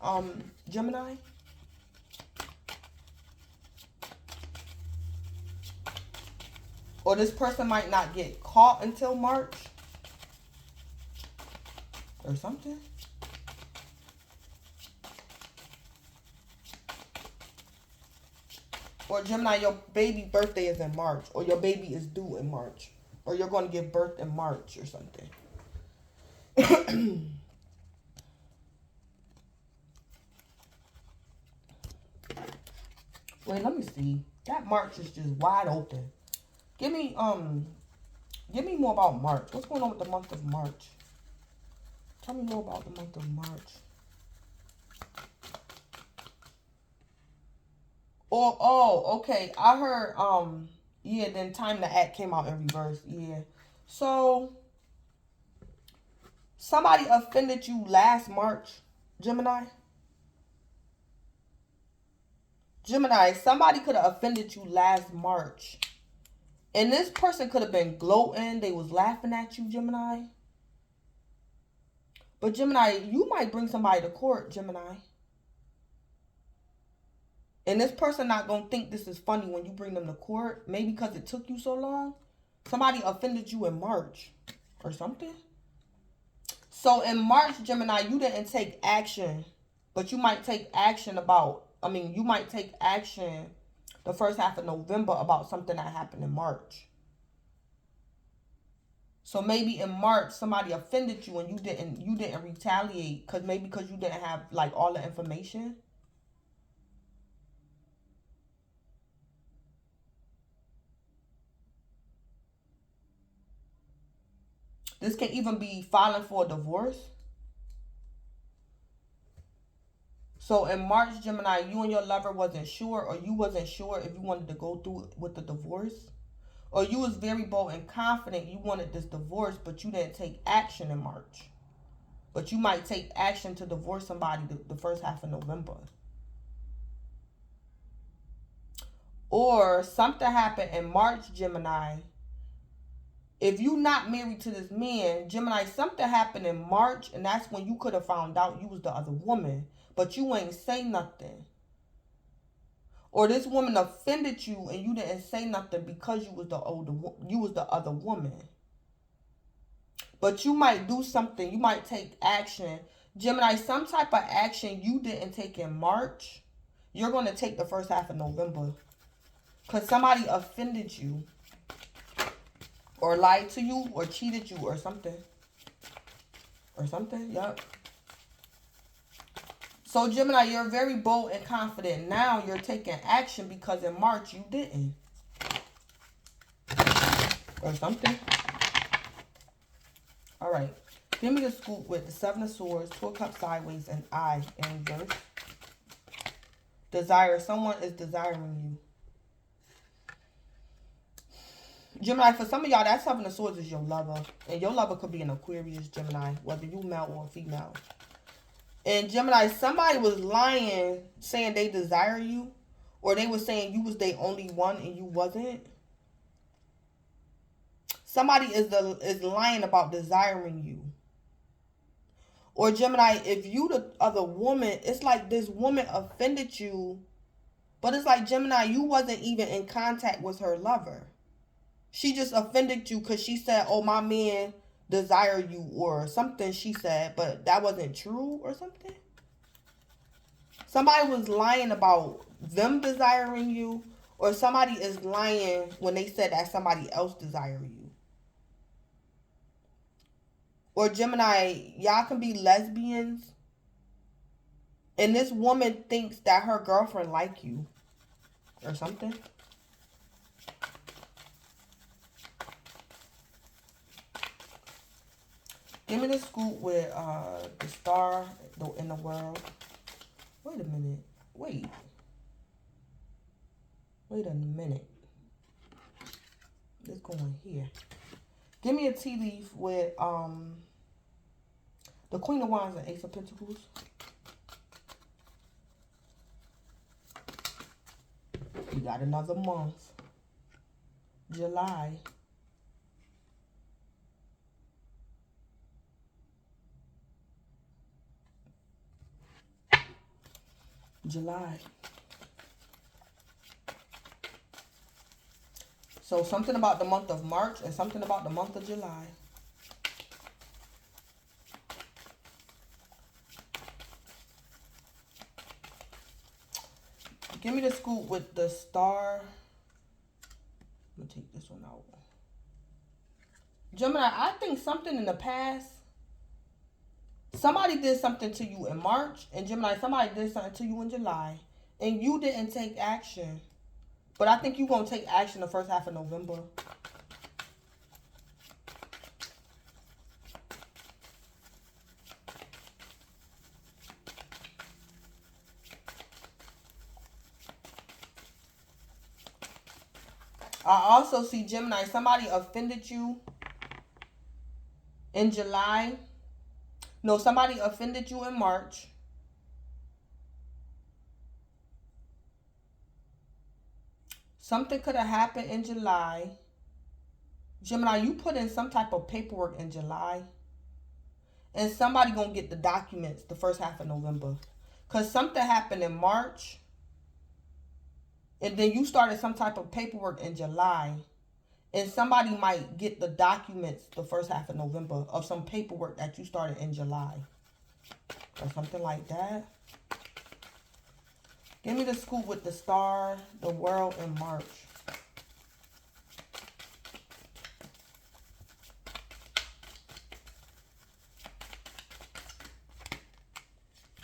Gemini. Or this person might not get caught until March. Or something. Or Gemini, your baby birthday is in March. Or your baby is due in March. Or you're going to give birth in March or something. Wait, let me see. That March is just wide open. Give me more about March. What's going on with the month of March? Tell me more about the month of March. Oh, okay. I heard, yeah, then Time to Act came out in reverse. Yeah. So, somebody offended you last March, Gemini? Gemini, somebody could have offended you last March. And this person could have been gloating. They was laughing at you, Gemini. But Gemini, you might bring somebody to court, Gemini. And this person not going to think this is funny when you bring them to court. Maybe because it took you so long. Somebody offended you in March or something. So in March, Gemini, you didn't take action. But you might take action you might take action the first half of November about something that happened in March. So maybe in March somebody offended you and you didn't retaliate because you didn't have like all the information. This can even be filing for a divorce. So in March, Gemini, you and your lover wasn't sure, or you wasn't sure if you wanted to go through with the divorce. Or you was very bold and confident you wanted this divorce, but you didn't take action in March. But you might take action to divorce somebody the first half of November. Or something happened in March, Gemini. If you not married to this man, Gemini, something happened in March, and that's when you could have found out you was the other woman. But you ain't say nothing. Or this woman offended you and you didn't say nothing because you was the other woman. But you might do something. You might take action. Gemini, some type of action you didn't take in March, you're going to take the first half of November. Because somebody offended you. Or lied to you. Or cheated you or something. Yep. So, Gemini, you're very bold and confident. Now you're taking action because in March you didn't. Or something. All right. Give me the scoop with the Seven of Swords, Two of Cups sideways, and I in reverse. Desire. Someone is desiring you. Gemini, for some of y'all, that Seven of Swords is your lover. And your lover could be an Aquarius, Gemini, whether you male or female. And Gemini, somebody was lying, saying they desire you. Or they were saying you was their only one and you wasn't. Somebody is lying about desiring you. Or Gemini, if you the other woman, it's like this woman offended you. But it's like, Gemini, you wasn't even in contact with her lover. She just offended you because she said, oh, my man desire you or something she said, but that wasn't true or something. Somebody was lying about them desiring you, or somebody is lying when they said that somebody else desire you. Or Gemini, y'all can be lesbians, and this woman thinks that her girlfriend like you or something. Give me the scoop with the star in the world. Wait a minute. Wait a minute. Let's go in here. Give me a tea leaf with the Queen of Wands and Ace of Pentacles. We got another month. July. So something about the month of March and something about the month of July. Give me the scoop with the star. I'm going to take this one out. Gemini, I think something in the past. Somebody did something to you in March. And Gemini, somebody did something to you in July. And you didn't take action. But I think you're going to take action the first half of November. I also see, Gemini, somebody offended you in July. No, somebody offended you in March. Something could have happened in July. Gemini, you put in some type of paperwork in July. And somebody going to get the documents the first half of November. Because something happened in March. And then you started some type of paperwork in July. And somebody might get the documents the first half of November of some paperwork that you started in July. Or something like that. Give me the scoop with the star, the world, and March.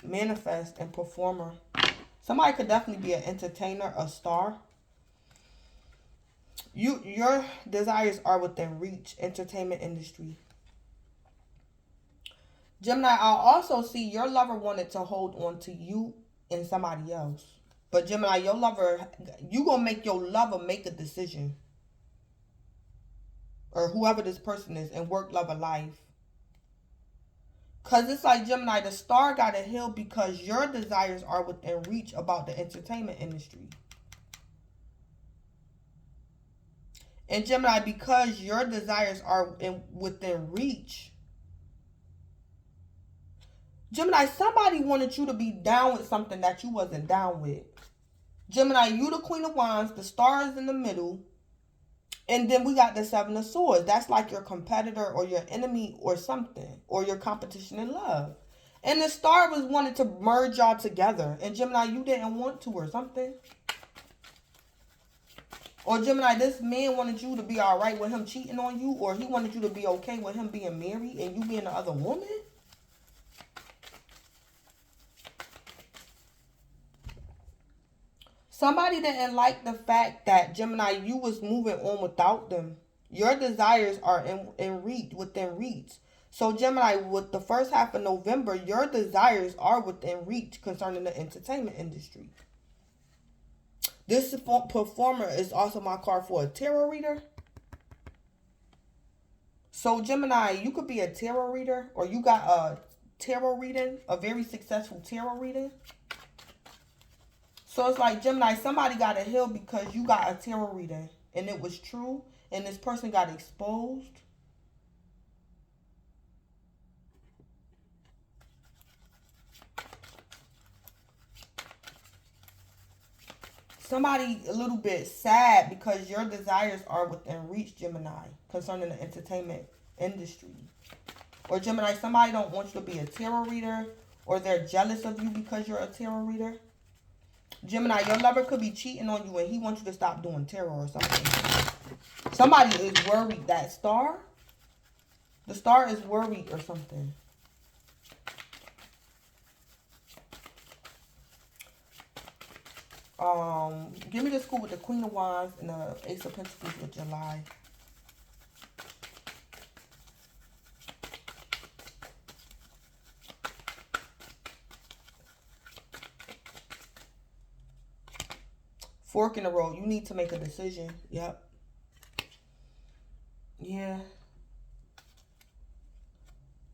Manifest and performer. Somebody could definitely be an entertainer, a star. Your desires are within reach. Entertainment industry. Gemini, I also see your lover wanted to hold on to you and somebody else. But Gemini, your lover, you gonna make your lover make a decision. Or whoever this person is, and work, love, or life. Because it's like, Gemini, the star got to heal because your desires are within reach about the entertainment industry. And Gemini, because your desires are within reach, Gemini, somebody wanted you to be down with something that you wasn't down with. Gemini, you the Queen of Wands, the star is in the middle. And then we got the Seven of Swords. That's like your competitor or your enemy or something. Or your competition in love. And the star was wanted to merge y'all together. And Gemini, you didn't want to or something. Or Gemini, this man wanted you to be alright with him cheating on you. Or he wanted you to be okay with him being married and you being the other woman. Somebody didn't like the fact that, Gemini, you was moving on without them. Your desires are within reach. So Gemini, with the first half of November, your desires are within reach concerning the entertainment industry. This performer is also my card for a tarot reader. So Gemini, you could be a tarot reader, or you got a tarot reading, a very successful tarot reading. So it's like, Gemini, somebody got to heal because you got a tarot reading and it was true and this person got exposed. Somebody a little bit sad because your desires are within reach, Gemini, concerning the entertainment industry. Or Gemini, somebody don't want you to be a tarot reader, or they're jealous of you because you're a tarot reader. Gemini, your lover could be cheating on you and he wants you to stop doing tarot or something. Somebody is worried. That star? The star is worried or something. Give me the scoop with the Queen of Wands and the Ace of Pentacles with July. Fork in the road. You need to make a decision. Yep. Yeah.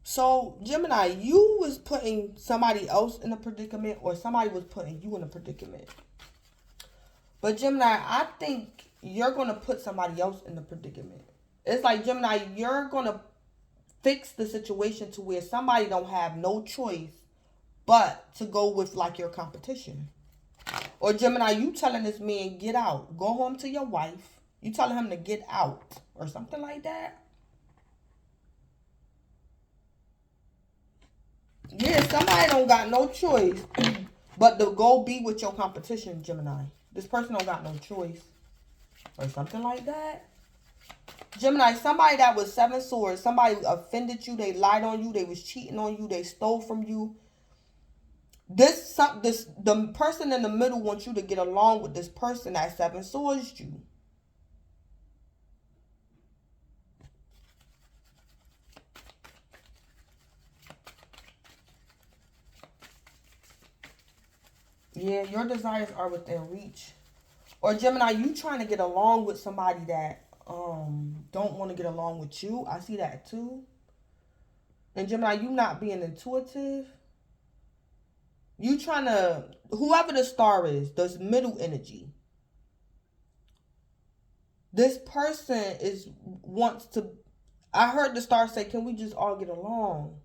So, Gemini, you was putting somebody else in a predicament, or somebody was putting you in a predicament. But Gemini, I think you're going to put somebody else in the predicament. It's like, Gemini, you're going to fix the situation to where somebody don't have no choice but to go with like your competition. Or Gemini, you telling this man, get out. Go home to your wife. You telling him to get out. Or something like that. Yeah, somebody don't got no choice but to go be with your competition, Gemini. This person don't got no choice. Or something like that. Gemini, somebody that was 7 swords. Somebody offended you. They lied on you. They was cheating on you. They stole from you. The person in the middle wants you to get along with this person that 7 swords you. Yeah, your desires are within reach. Or Gemini, you trying to get along with somebody that don't want to get along with you. I see that too. And Gemini, you not being intuitive. You trying to, whoever the star is, this middle energy. This person wants to, I heard the star say, can we just all get along?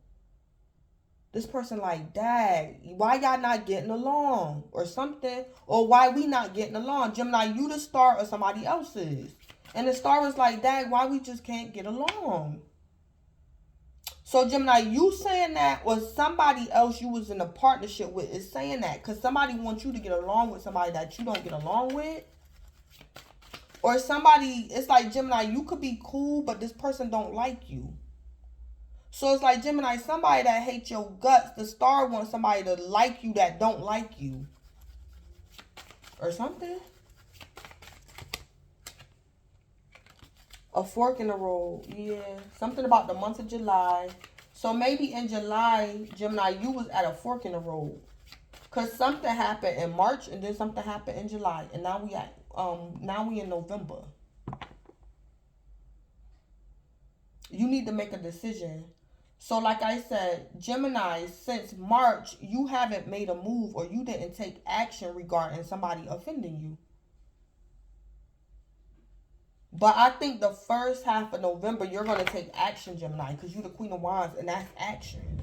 This person like, Dad, why y'all not getting along? Or something. Or why we not getting along? Gemini, you the star or somebody else is. And the star is like, Dad, why we just can't get along? So Gemini, you saying that, or somebody else you was in a partnership with is saying that. Because somebody wants you to get along with somebody that you don't get along with. Or somebody, it's like, Gemini, you could be cool, but this person don't like you. So it's like, Gemini, somebody that hates your guts, the star wants somebody to like you that don't like you. Or something. A fork in the road. Yeah. Something about the month of July. So maybe in July, Gemini, you was at a fork in the road. Because something happened in March and then something happened in July. And now we in November. You need to make a decision. So like I said, Gemini, since March, you haven't made a move or you didn't take action regarding somebody offending you. But I think the first half of November, you're going to take action, Gemini, because you're the Queen of Wands, and that's action.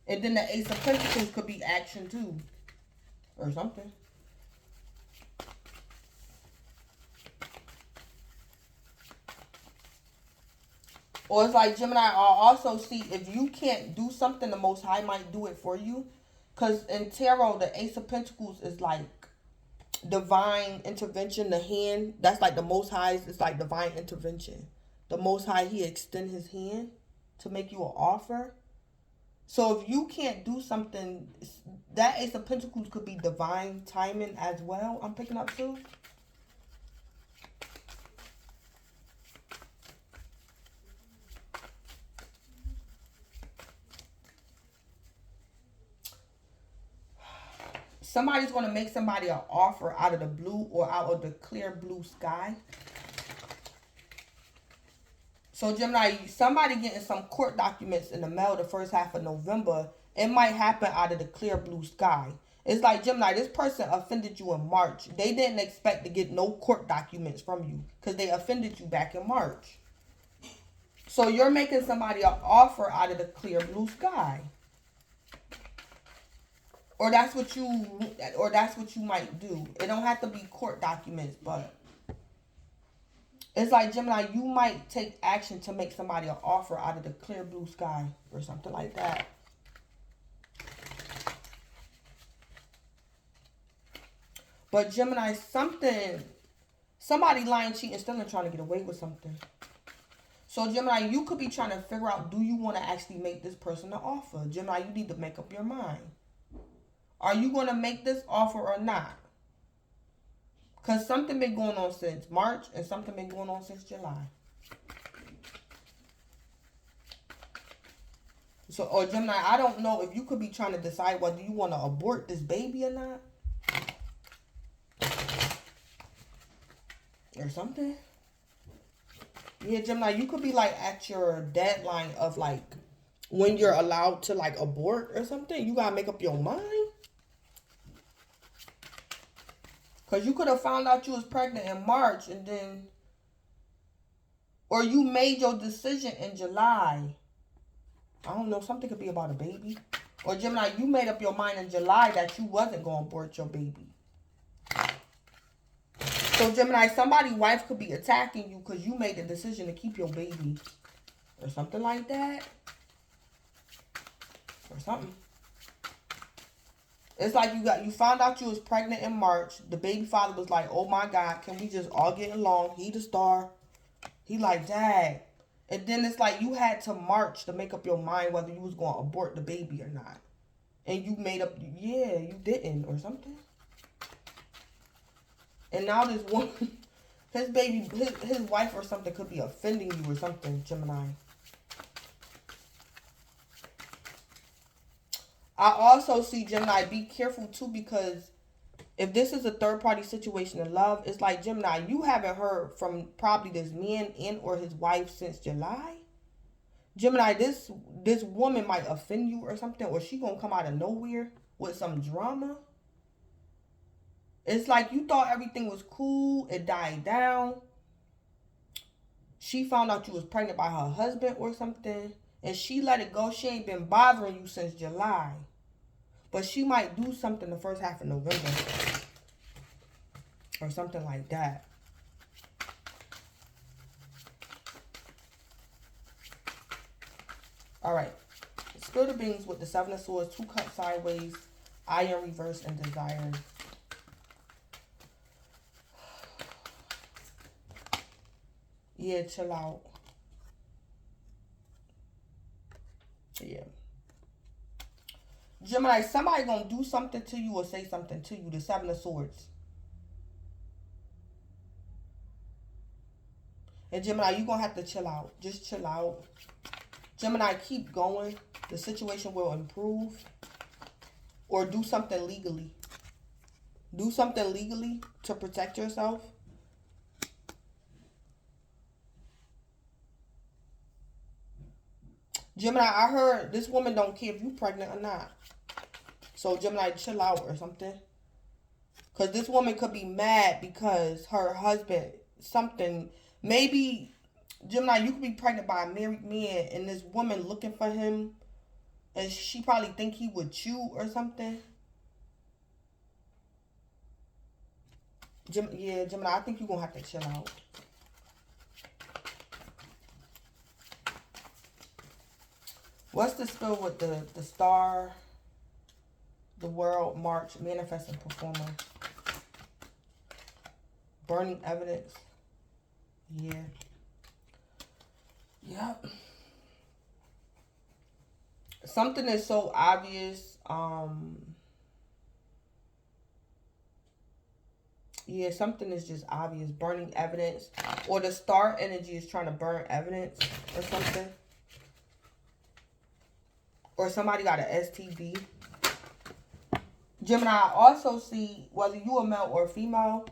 And then the Ace of Pentacles could be action too. Or something. Or it's like, Gemini, I'll also see if you can't do something, the Most High might do it for you. Because in tarot, the Ace of Pentacles is like divine intervention. The hand, that's like the Most High's, it's like divine intervention. The Most High, he extend his hand to make you an offer. So if you can't do something, that Ace of Pentacles could be divine timing as well. I'm picking up too. Somebody's going to make somebody an offer out of the blue or out of the clear blue sky. So Gemini, somebody getting some court documents in the mail the first half of November. It might happen out of the clear blue sky. It's like, Gemini, this person offended you in March. They didn't expect to get no court documents from you because they offended you back in March. So you're making somebody an offer out of the clear blue sky. Or that's what you might do. It don't have to be court documents, but it's like, Gemini, you might take action to make somebody an offer out of the clear blue sky or something like that. But Gemini, somebody lying, cheating, stealing, trying to get away with something. So Gemini, you could be trying to figure out, do you want to actually make this person an offer? Gemini, you need to make up your mind. Are you going to make this offer or not? Because something been going on since March and something been going on since July. So, or Gemini, I don't know if you could be trying to decide whether you want to abort this baby or not. Or something. Yeah, Gemini, you could be like at your deadline of like when you're allowed to like abort or something. You got to make up your mind. Because you could have found out you was pregnant in March and then, or you made your decision in July. I don't know, something could be about a baby. Or Gemini, you made up your mind in July that you wasn't going to abort your baby. So Gemini, somebody's wife could be attacking you because you made the decision to keep your baby. Or something like that. Or something. It's like you found out you was pregnant in March. The baby father was like, oh my God, can we just all get along? He the star. He like, Dad. And then it's like you had to March to make up your mind whether you was going to abort the baby or not. And you made up, yeah, you didn't or something. And now this woman, his baby, his wife or something could be offending you or something, Gemini. I also see, Gemini, be careful too, because If this is a third party situation in love, it's like Gemini, you haven't heard from probably this man and or his wife since July. Gemini, this woman might offend you or something, or she gonna come out of nowhere with some drama. It's like you thought everything was cool, it died down. She found out you was pregnant by her husband or something, and she let it go. She ain't been bothering you since July. But she might do something the first half of November. Or something like that. Alright. Spirit of Beings with the Seven of Swords, 2 Cups sideways, Iron reverse, and Desire. Yeah, chill out. Yeah. Gemini, somebody gonna do something to you or say something to you. The Seven of Swords. And Gemini, you're gonna have to chill out. Just chill out. Gemini, keep going. The situation will improve. Or do something legally. Do something legally to protect yourself. Gemini, I heard this woman don't care if you pregnant or not. So Gemini, chill out or something. Because this woman could be mad because her husband, something, maybe, Gemini, you could be pregnant by a married man and this woman looking for him and she probably think he would chew or something. Yeah, Gemini, I think you're going to have to chill out. What's the spell with the star, the world, March, manifesting performer? Burning evidence. Yeah. Yep. Something is so obvious. Yeah, something is just obvious. Burning evidence. Or the star energy is trying to burn evidence or something. Or somebody got an STD. Gemini, I also see whether you a male or female.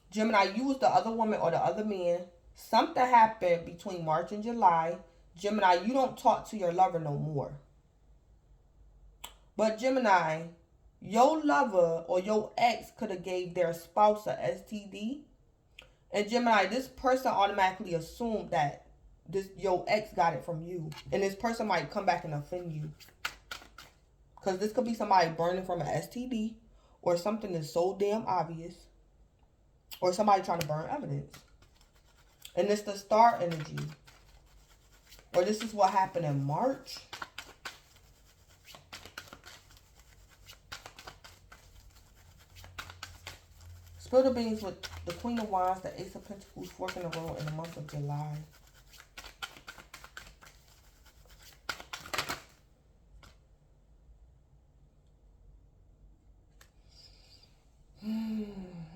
Gemini, you was the other woman or the other man. Something happened between March and July. Gemini, you don't talk to your lover no more. But Gemini, your lover or your ex could have gave their spouse a STD. And Gemini, this person automatically assumed that your ex got it from you. And this person might come back and offend you. Because this could be somebody burning from an STD. Or something that's so damn obvious. Or somebody trying to burn evidence. And it's the star energy. Or this is what happened in March. Spirit of Beings with the Queen of Wands, the Ace of Pentacles, fork in the road in the month of July.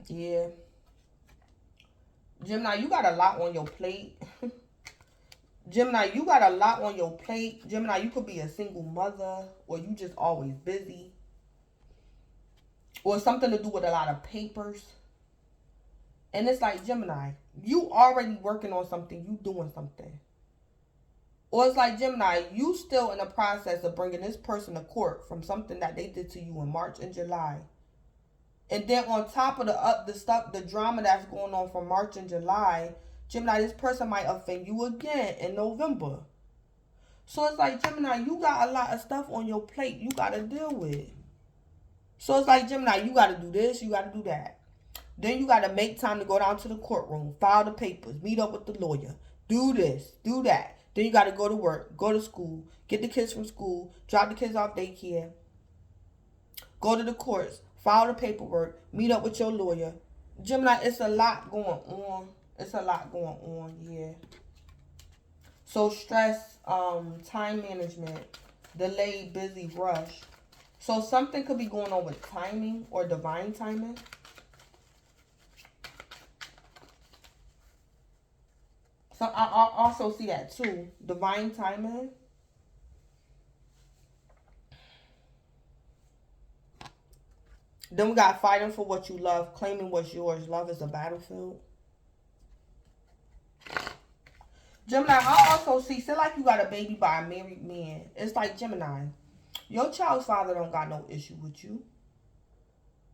Yeah. Gemini, you got a lot on your plate. Gemini, you got a lot on your plate. Gemini, you could be a single mother. Or you just always busy. Or something to do with a lot of papers. And it's like, Gemini, you already working on something. You doing something. Or it's like, Gemini, you still in the process of bringing this person to court from something that they did to you in March and July. And then on top of the drama that's going on from March and July, Gemini, this person might offend you again in November. So it's like, Gemini, you got a lot of stuff on your plate you got to deal with. So it's like, Gemini, you got to do this, you got to do that. Then you got to make time to go down to the courtroom, file the papers, meet up with the lawyer, do this, do that. Then you got to go to work, go to school, get the kids from school, drop the kids off daycare, go to the courts, file the paperwork, meet up with your lawyer. Gemini, it's a lot going on. It's a lot going on, yeah. So stress, time management, delayed, busy, rush. So something could be going on with timing or divine timing. So I also see that too. Divine timing. Then we got fighting for what you love, claiming what's yours. Love is a battlefield. Gemini, I also see like you got a baby by a married man. It's like Gemini. Your child's father don't got no issue with you.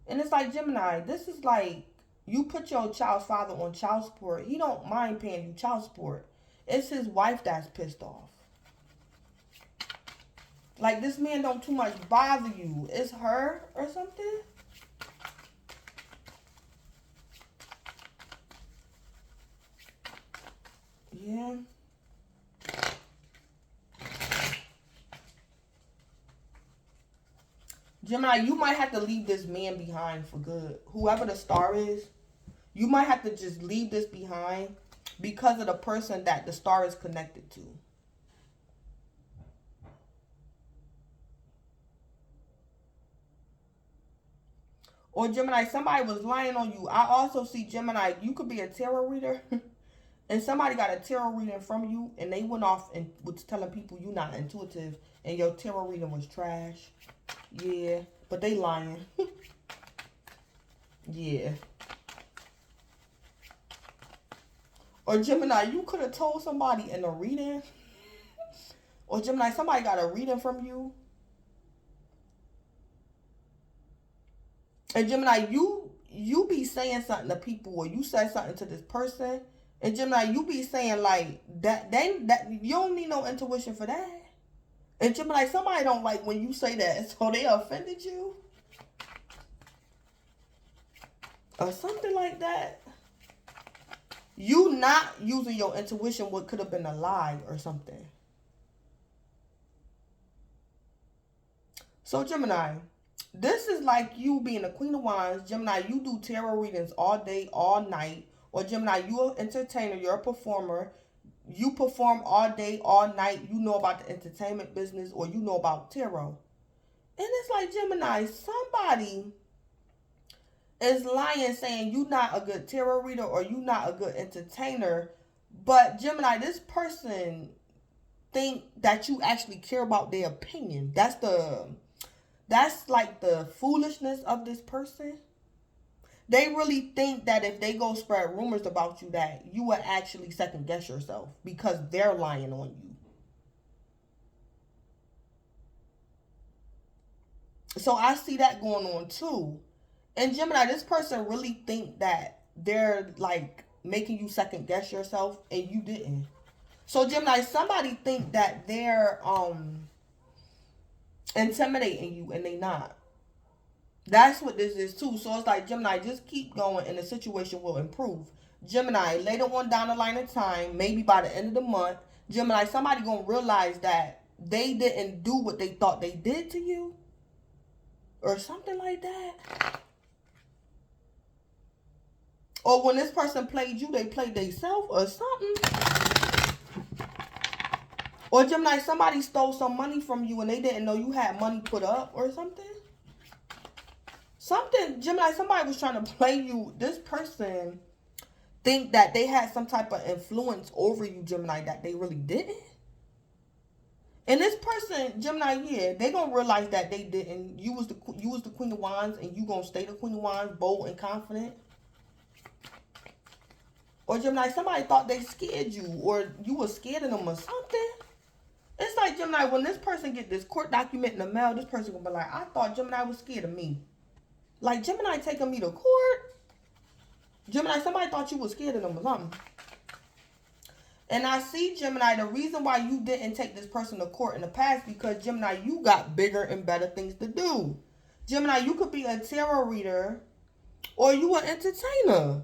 And it's like Gemini, this is like you put your child's father on child support. He don't mind paying you child support. It's his wife that's pissed off. Like this man don't too much bother you. It's her or something. Yeah. Gemini, you might have to leave this man behind for good. Whoever the star is, you might have to just leave this behind because of the person that the star is connected to. Or Gemini, somebody was lying on you. I also see Gemini, you could be a tarot reader. And somebody got a tarot reading from you and they went off and was telling people you're not intuitive and your tarot reading was trash. Yeah, but they lying. Yeah. Or Gemini, you could have told somebody in a reading. Or Gemini, somebody got a reading from you. And Gemini, you be saying something to people or you say something to this person. And Gemini, you be saying like that you don't need no intuition for that. And Gemini, somebody don't like when you say that, so they offended you. Or something like that. You not using your intuition, what could have been a lie or something. So Gemini, this is like you being the Queen of Wands. Gemini, you do tarot readings all day, all night. Or Gemini, you're an entertainer, you're a performer. You perform all day, all night. You know about the entertainment business or you know about tarot. And it's like, Gemini, somebody is lying saying you're not a good tarot reader or you're not a good entertainer. But Gemini, this person think that you actually care about their opinion. That's like the foolishness of this person. They really think that if they go spread rumors about you, that you would actually second guess yourself because they're lying on you. So I see that going on too. And Gemini, this person really think that they're like making you second guess yourself and you didn't. So Gemini, somebody think that they're intimidating you and they not. That's what this is too. So it's like, Gemini, just keep going and the situation will improve. Gemini, later on down the line of time, maybe by the end of the month, Gemini, somebody gonna realize that they didn't do what they thought they did to you. Or something like that. Or when this person played you, they played themselves or something. Or Gemini, somebody stole some money from you and they didn't know you had money put up or something. Something, Gemini, somebody was trying to play you. This person think that they had some type of influence over you, Gemini, that they really didn't. And this person, Gemini, yeah, they gonna realize that they didn't. You was the Queen of Wands, and you gonna stay the Queen of Wands, bold and confident. Or Gemini, somebody thought they scared you, or you were scared of them or something. It's like, Gemini, when this person get this court document in the mail, this person gonna be like, I thought Gemini was scared of me. Like, Gemini taking me to court? Gemini, somebody thought you was scared of them or something. And I see, Gemini, the reason why you didn't take this person to court in the past, because, Gemini, you got bigger and better things to do. Gemini, you could be a tarot reader or you an entertainer.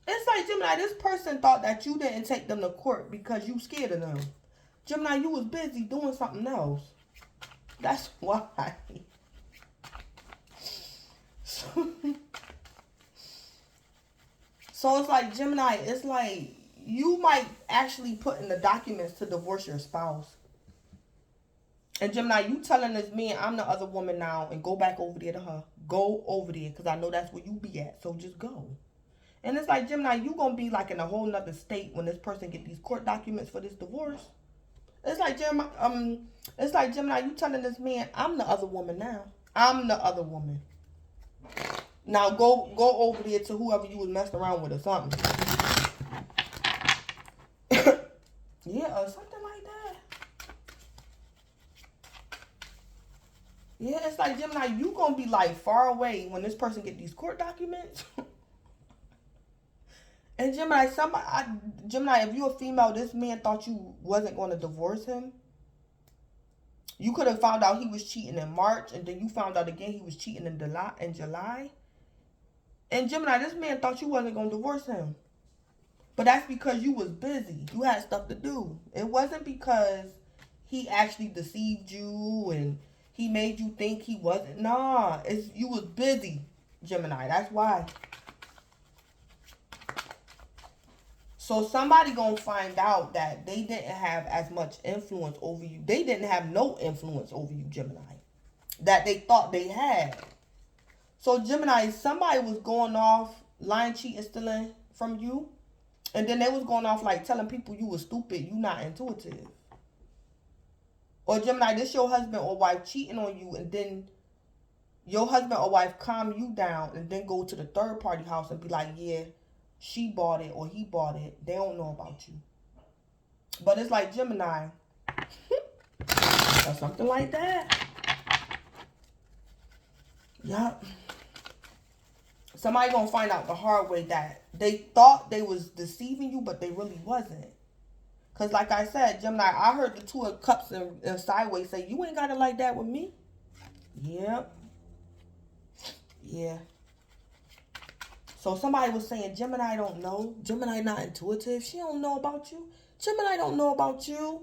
It's like, Gemini, this person thought that you didn't take them to court because you scared of them. Gemini, you was busy doing something else. That's why. So it's like, Gemini, it's like you might actually put in the documents to divorce your spouse. And Gemini, you telling this man, I'm the other woman now, and go back over there to her. Go over there, because I know that's where you be at. So just go. And it's like, Gemini, you going to be like in a whole nother state when this person get these court documents for this divorce. It's like, Gemini, you telling this man, I'm the other woman now. I'm the other woman. Now go over there to whoever you was messing around with or something. Yeah, or something like that. Yeah, it's like, Gemini, you gonna be like far away when this person get these court documents. And Gemini, Gemini, if you a female, this man thought you wasn't going to divorce him. You could have found out he was cheating in March, and then you found out again he was cheating in July. And Gemini, this man thought you wasn't going to divorce him. But that's because you was busy. You had stuff to do. It wasn't because he actually deceived you and he made you think he wasn't. Nah, you was busy, Gemini. That's why. So somebody gonna find out that they didn't have as much influence over you. They didn't have no influence over you, Gemini, that they thought they had. So Gemini, somebody was going off, lying, cheating, stealing from you. And then they was going off like telling people you was stupid, you not intuitive. Or Gemini, this your husband or wife cheating on you, and then your husband or wife calm you down and then go to the third party house and be like, yeah, she bought it or he bought it. They don't know about you. But it's like, Gemini, or something like that. Yup. Somebody gonna find out the hard way that they thought they was deceiving you, but they really wasn't. Because like I said, Gemini, I heard the Two of Cups and sideways say, you ain't got it like that with me. Yep. Yeah. So somebody was saying, Gemini don't know. Gemini not intuitive. She don't know about you. Gemini don't know about you.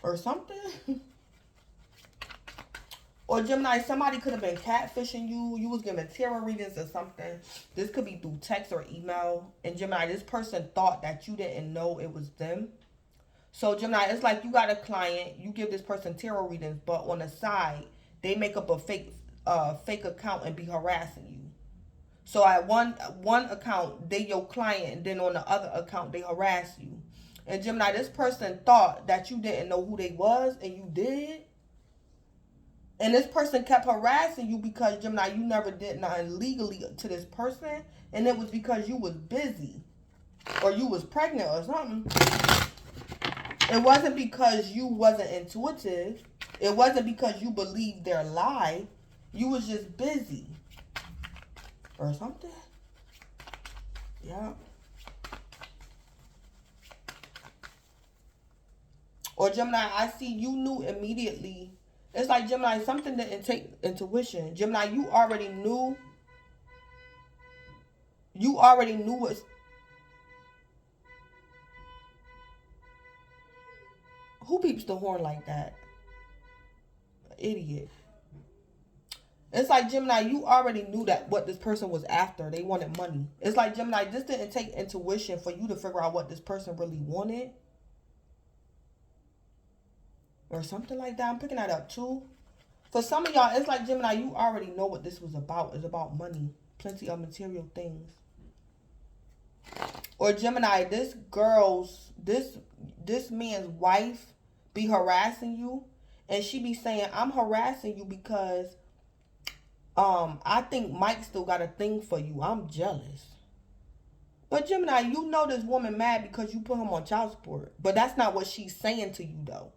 Or something. Or Gemini, somebody could have been catfishing you. You was giving tarot readings or something. This could be through text or email. And Gemini, this person thought that you didn't know it was them. So Gemini, it's like you got a client. You give this person tarot readings. But on the side, they make up a fake account and be harassing you. So at one account, they your client. And then on the other account, they harass you. And Gemini, this person thought that you didn't know who they was. And you did. And this person kept harassing you because, Gemini, you never did nothing legally to this person. And it was because you was busy. Or you was pregnant or something. It wasn't because you wasn't intuitive. It wasn't because you believed their lie. You was just busy. Or something. Yeah. Or Gemini, I see you knew immediately. It's like, Gemini, something didn't take intuition. Gemini, you already knew. You already knew what. Who beeps the horn like that? Idiot. It's like, Gemini, you already knew that what this person was after. They wanted money. It's like, Gemini, this didn't take intuition for you to figure out what this person really wanted. Or something like that. I'm picking that up too. For some of y'all, it's like, Gemini, you already know what this was about. It's about money. Plenty of material things. Or Gemini, this man's wife be harassing you. And she be saying, I'm harassing you because I think Mike still got a thing for you. I'm jealous. But Gemini, you know this woman mad because you put him on child support. But that's not what she's saying to you though.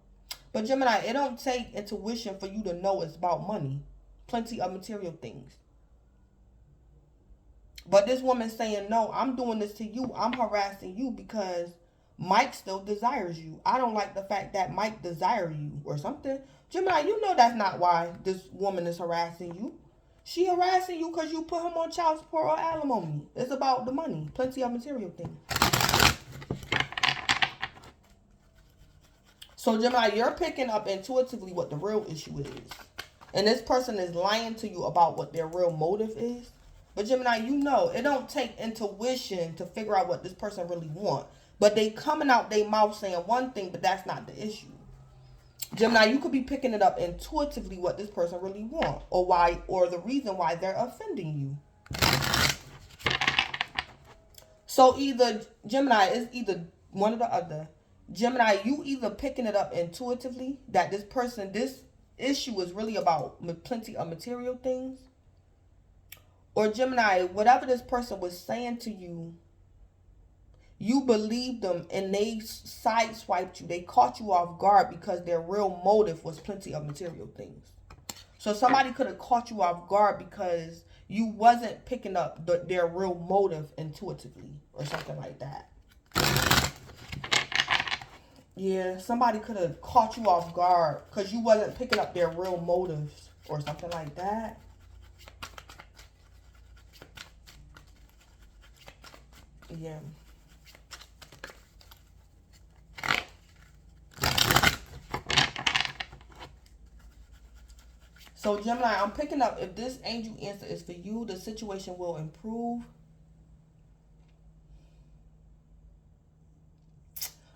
But Gemini, it don't take intuition for you to know it's about money. Plenty of material things. But this woman's saying, no, I'm doing this to you. I'm harassing you because Mike still desires you. I don't like the fact that Mike desires you or something. Gemini, you know that's not why this woman is harassing you. She harassing you because you put him on child support or alimony. It's about the money. Plenty of material things. So, Gemini, you're picking up intuitively what the real issue is. And this person is lying to you about what their real motive is. But, Gemini, you know, it don't take intuition to figure out what this person really wants. But they coming out their mouth saying one thing, but that's not the issue. Gemini, you could be picking it up intuitively what this person really wants. Or the reason why they're offending you. So, Gemini, is either one or the other. Gemini, you either picking it up intuitively that this issue is really about plenty of material things. Or Gemini, whatever this person was saying to you, you believed them and they sideswiped you. They caught you off guard because their real motive was plenty of material things. So somebody could have caught you off guard because you wasn't picking up their real motive intuitively or something like that. Yeah, somebody could have caught you off guard because you wasn't picking up their real motives or something like that. Yeah. So Gemini, I'm picking up, if this angel answer is for you, the situation will improve.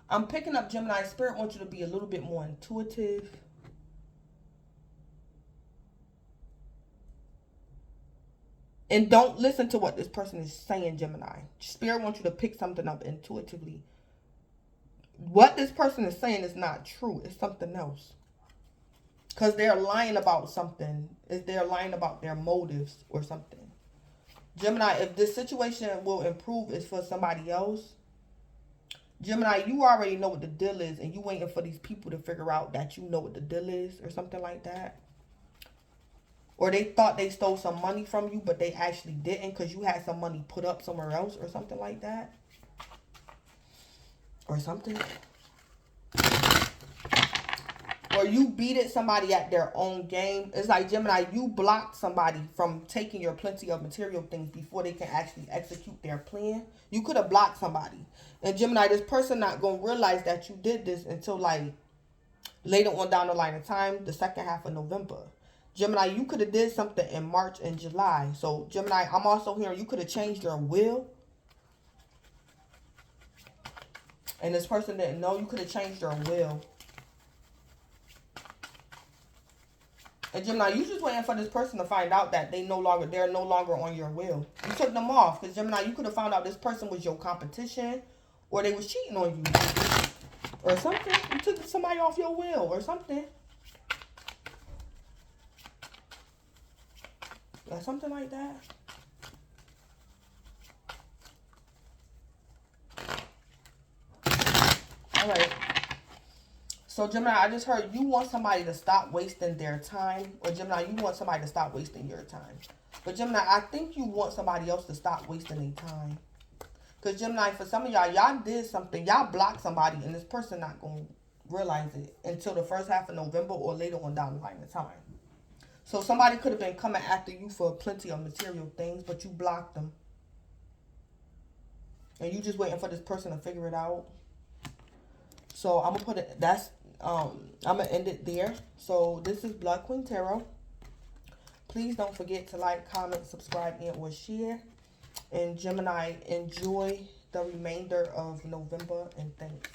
I'm picking up, Gemini, Spirit wants you to be a little bit more intuitive. And don't listen to what this person is saying, Gemini. Spirit wants you to pick something up intuitively. What this person is saying is not true. It's something else. Because they're lying about something. They're lying about their motives or something. Gemini, if this situation will improve is for somebody else, Gemini, you already know what the deal is, and you waiting for these people to figure out that you know what the deal is or something like that. Or they thought they stole some money from you, but they actually didn't because you had some money put up somewhere else or something like that. Or something. Or you beated somebody at their own game. It's like, Gemini, you blocked somebody from taking your plenty of material things before they can actually execute their plan. You could have blocked somebody. And Gemini, this person not going to realize that you did this until like later on down the line of time, the second half of November. Gemini, you could have did something in March and July. So Gemini, I'm also hearing you could have changed your will. And this person didn't know. You could have changed your will. And Gemini, you just waiting for this person to find out that they're no longer on your will. You took them off. Because Gemini, you could have found out this person was your competition. Or they was cheating on you. Or something. You took somebody off your will or something. Or something like that. Alright. So Gemini, I just heard you want somebody to stop wasting their time. Or Gemini, you want somebody to stop wasting your time. But Gemini, I think you want somebody else to stop wasting their time. Because Gemini, for some of y'all, y'all did something. Y'all blocked somebody and this person not going to realize it until the first half of November or later on down the line of time. So somebody could have been coming after you for plenty of material things, but you blocked them. And you just waiting for this person to figure it out. So I'm going to put it, I'm going to end it there. So this is Blood Queen Tarot. Please don't forget to like, comment, subscribe, and or share. And Gemini, enjoy the remainder of November and thanks.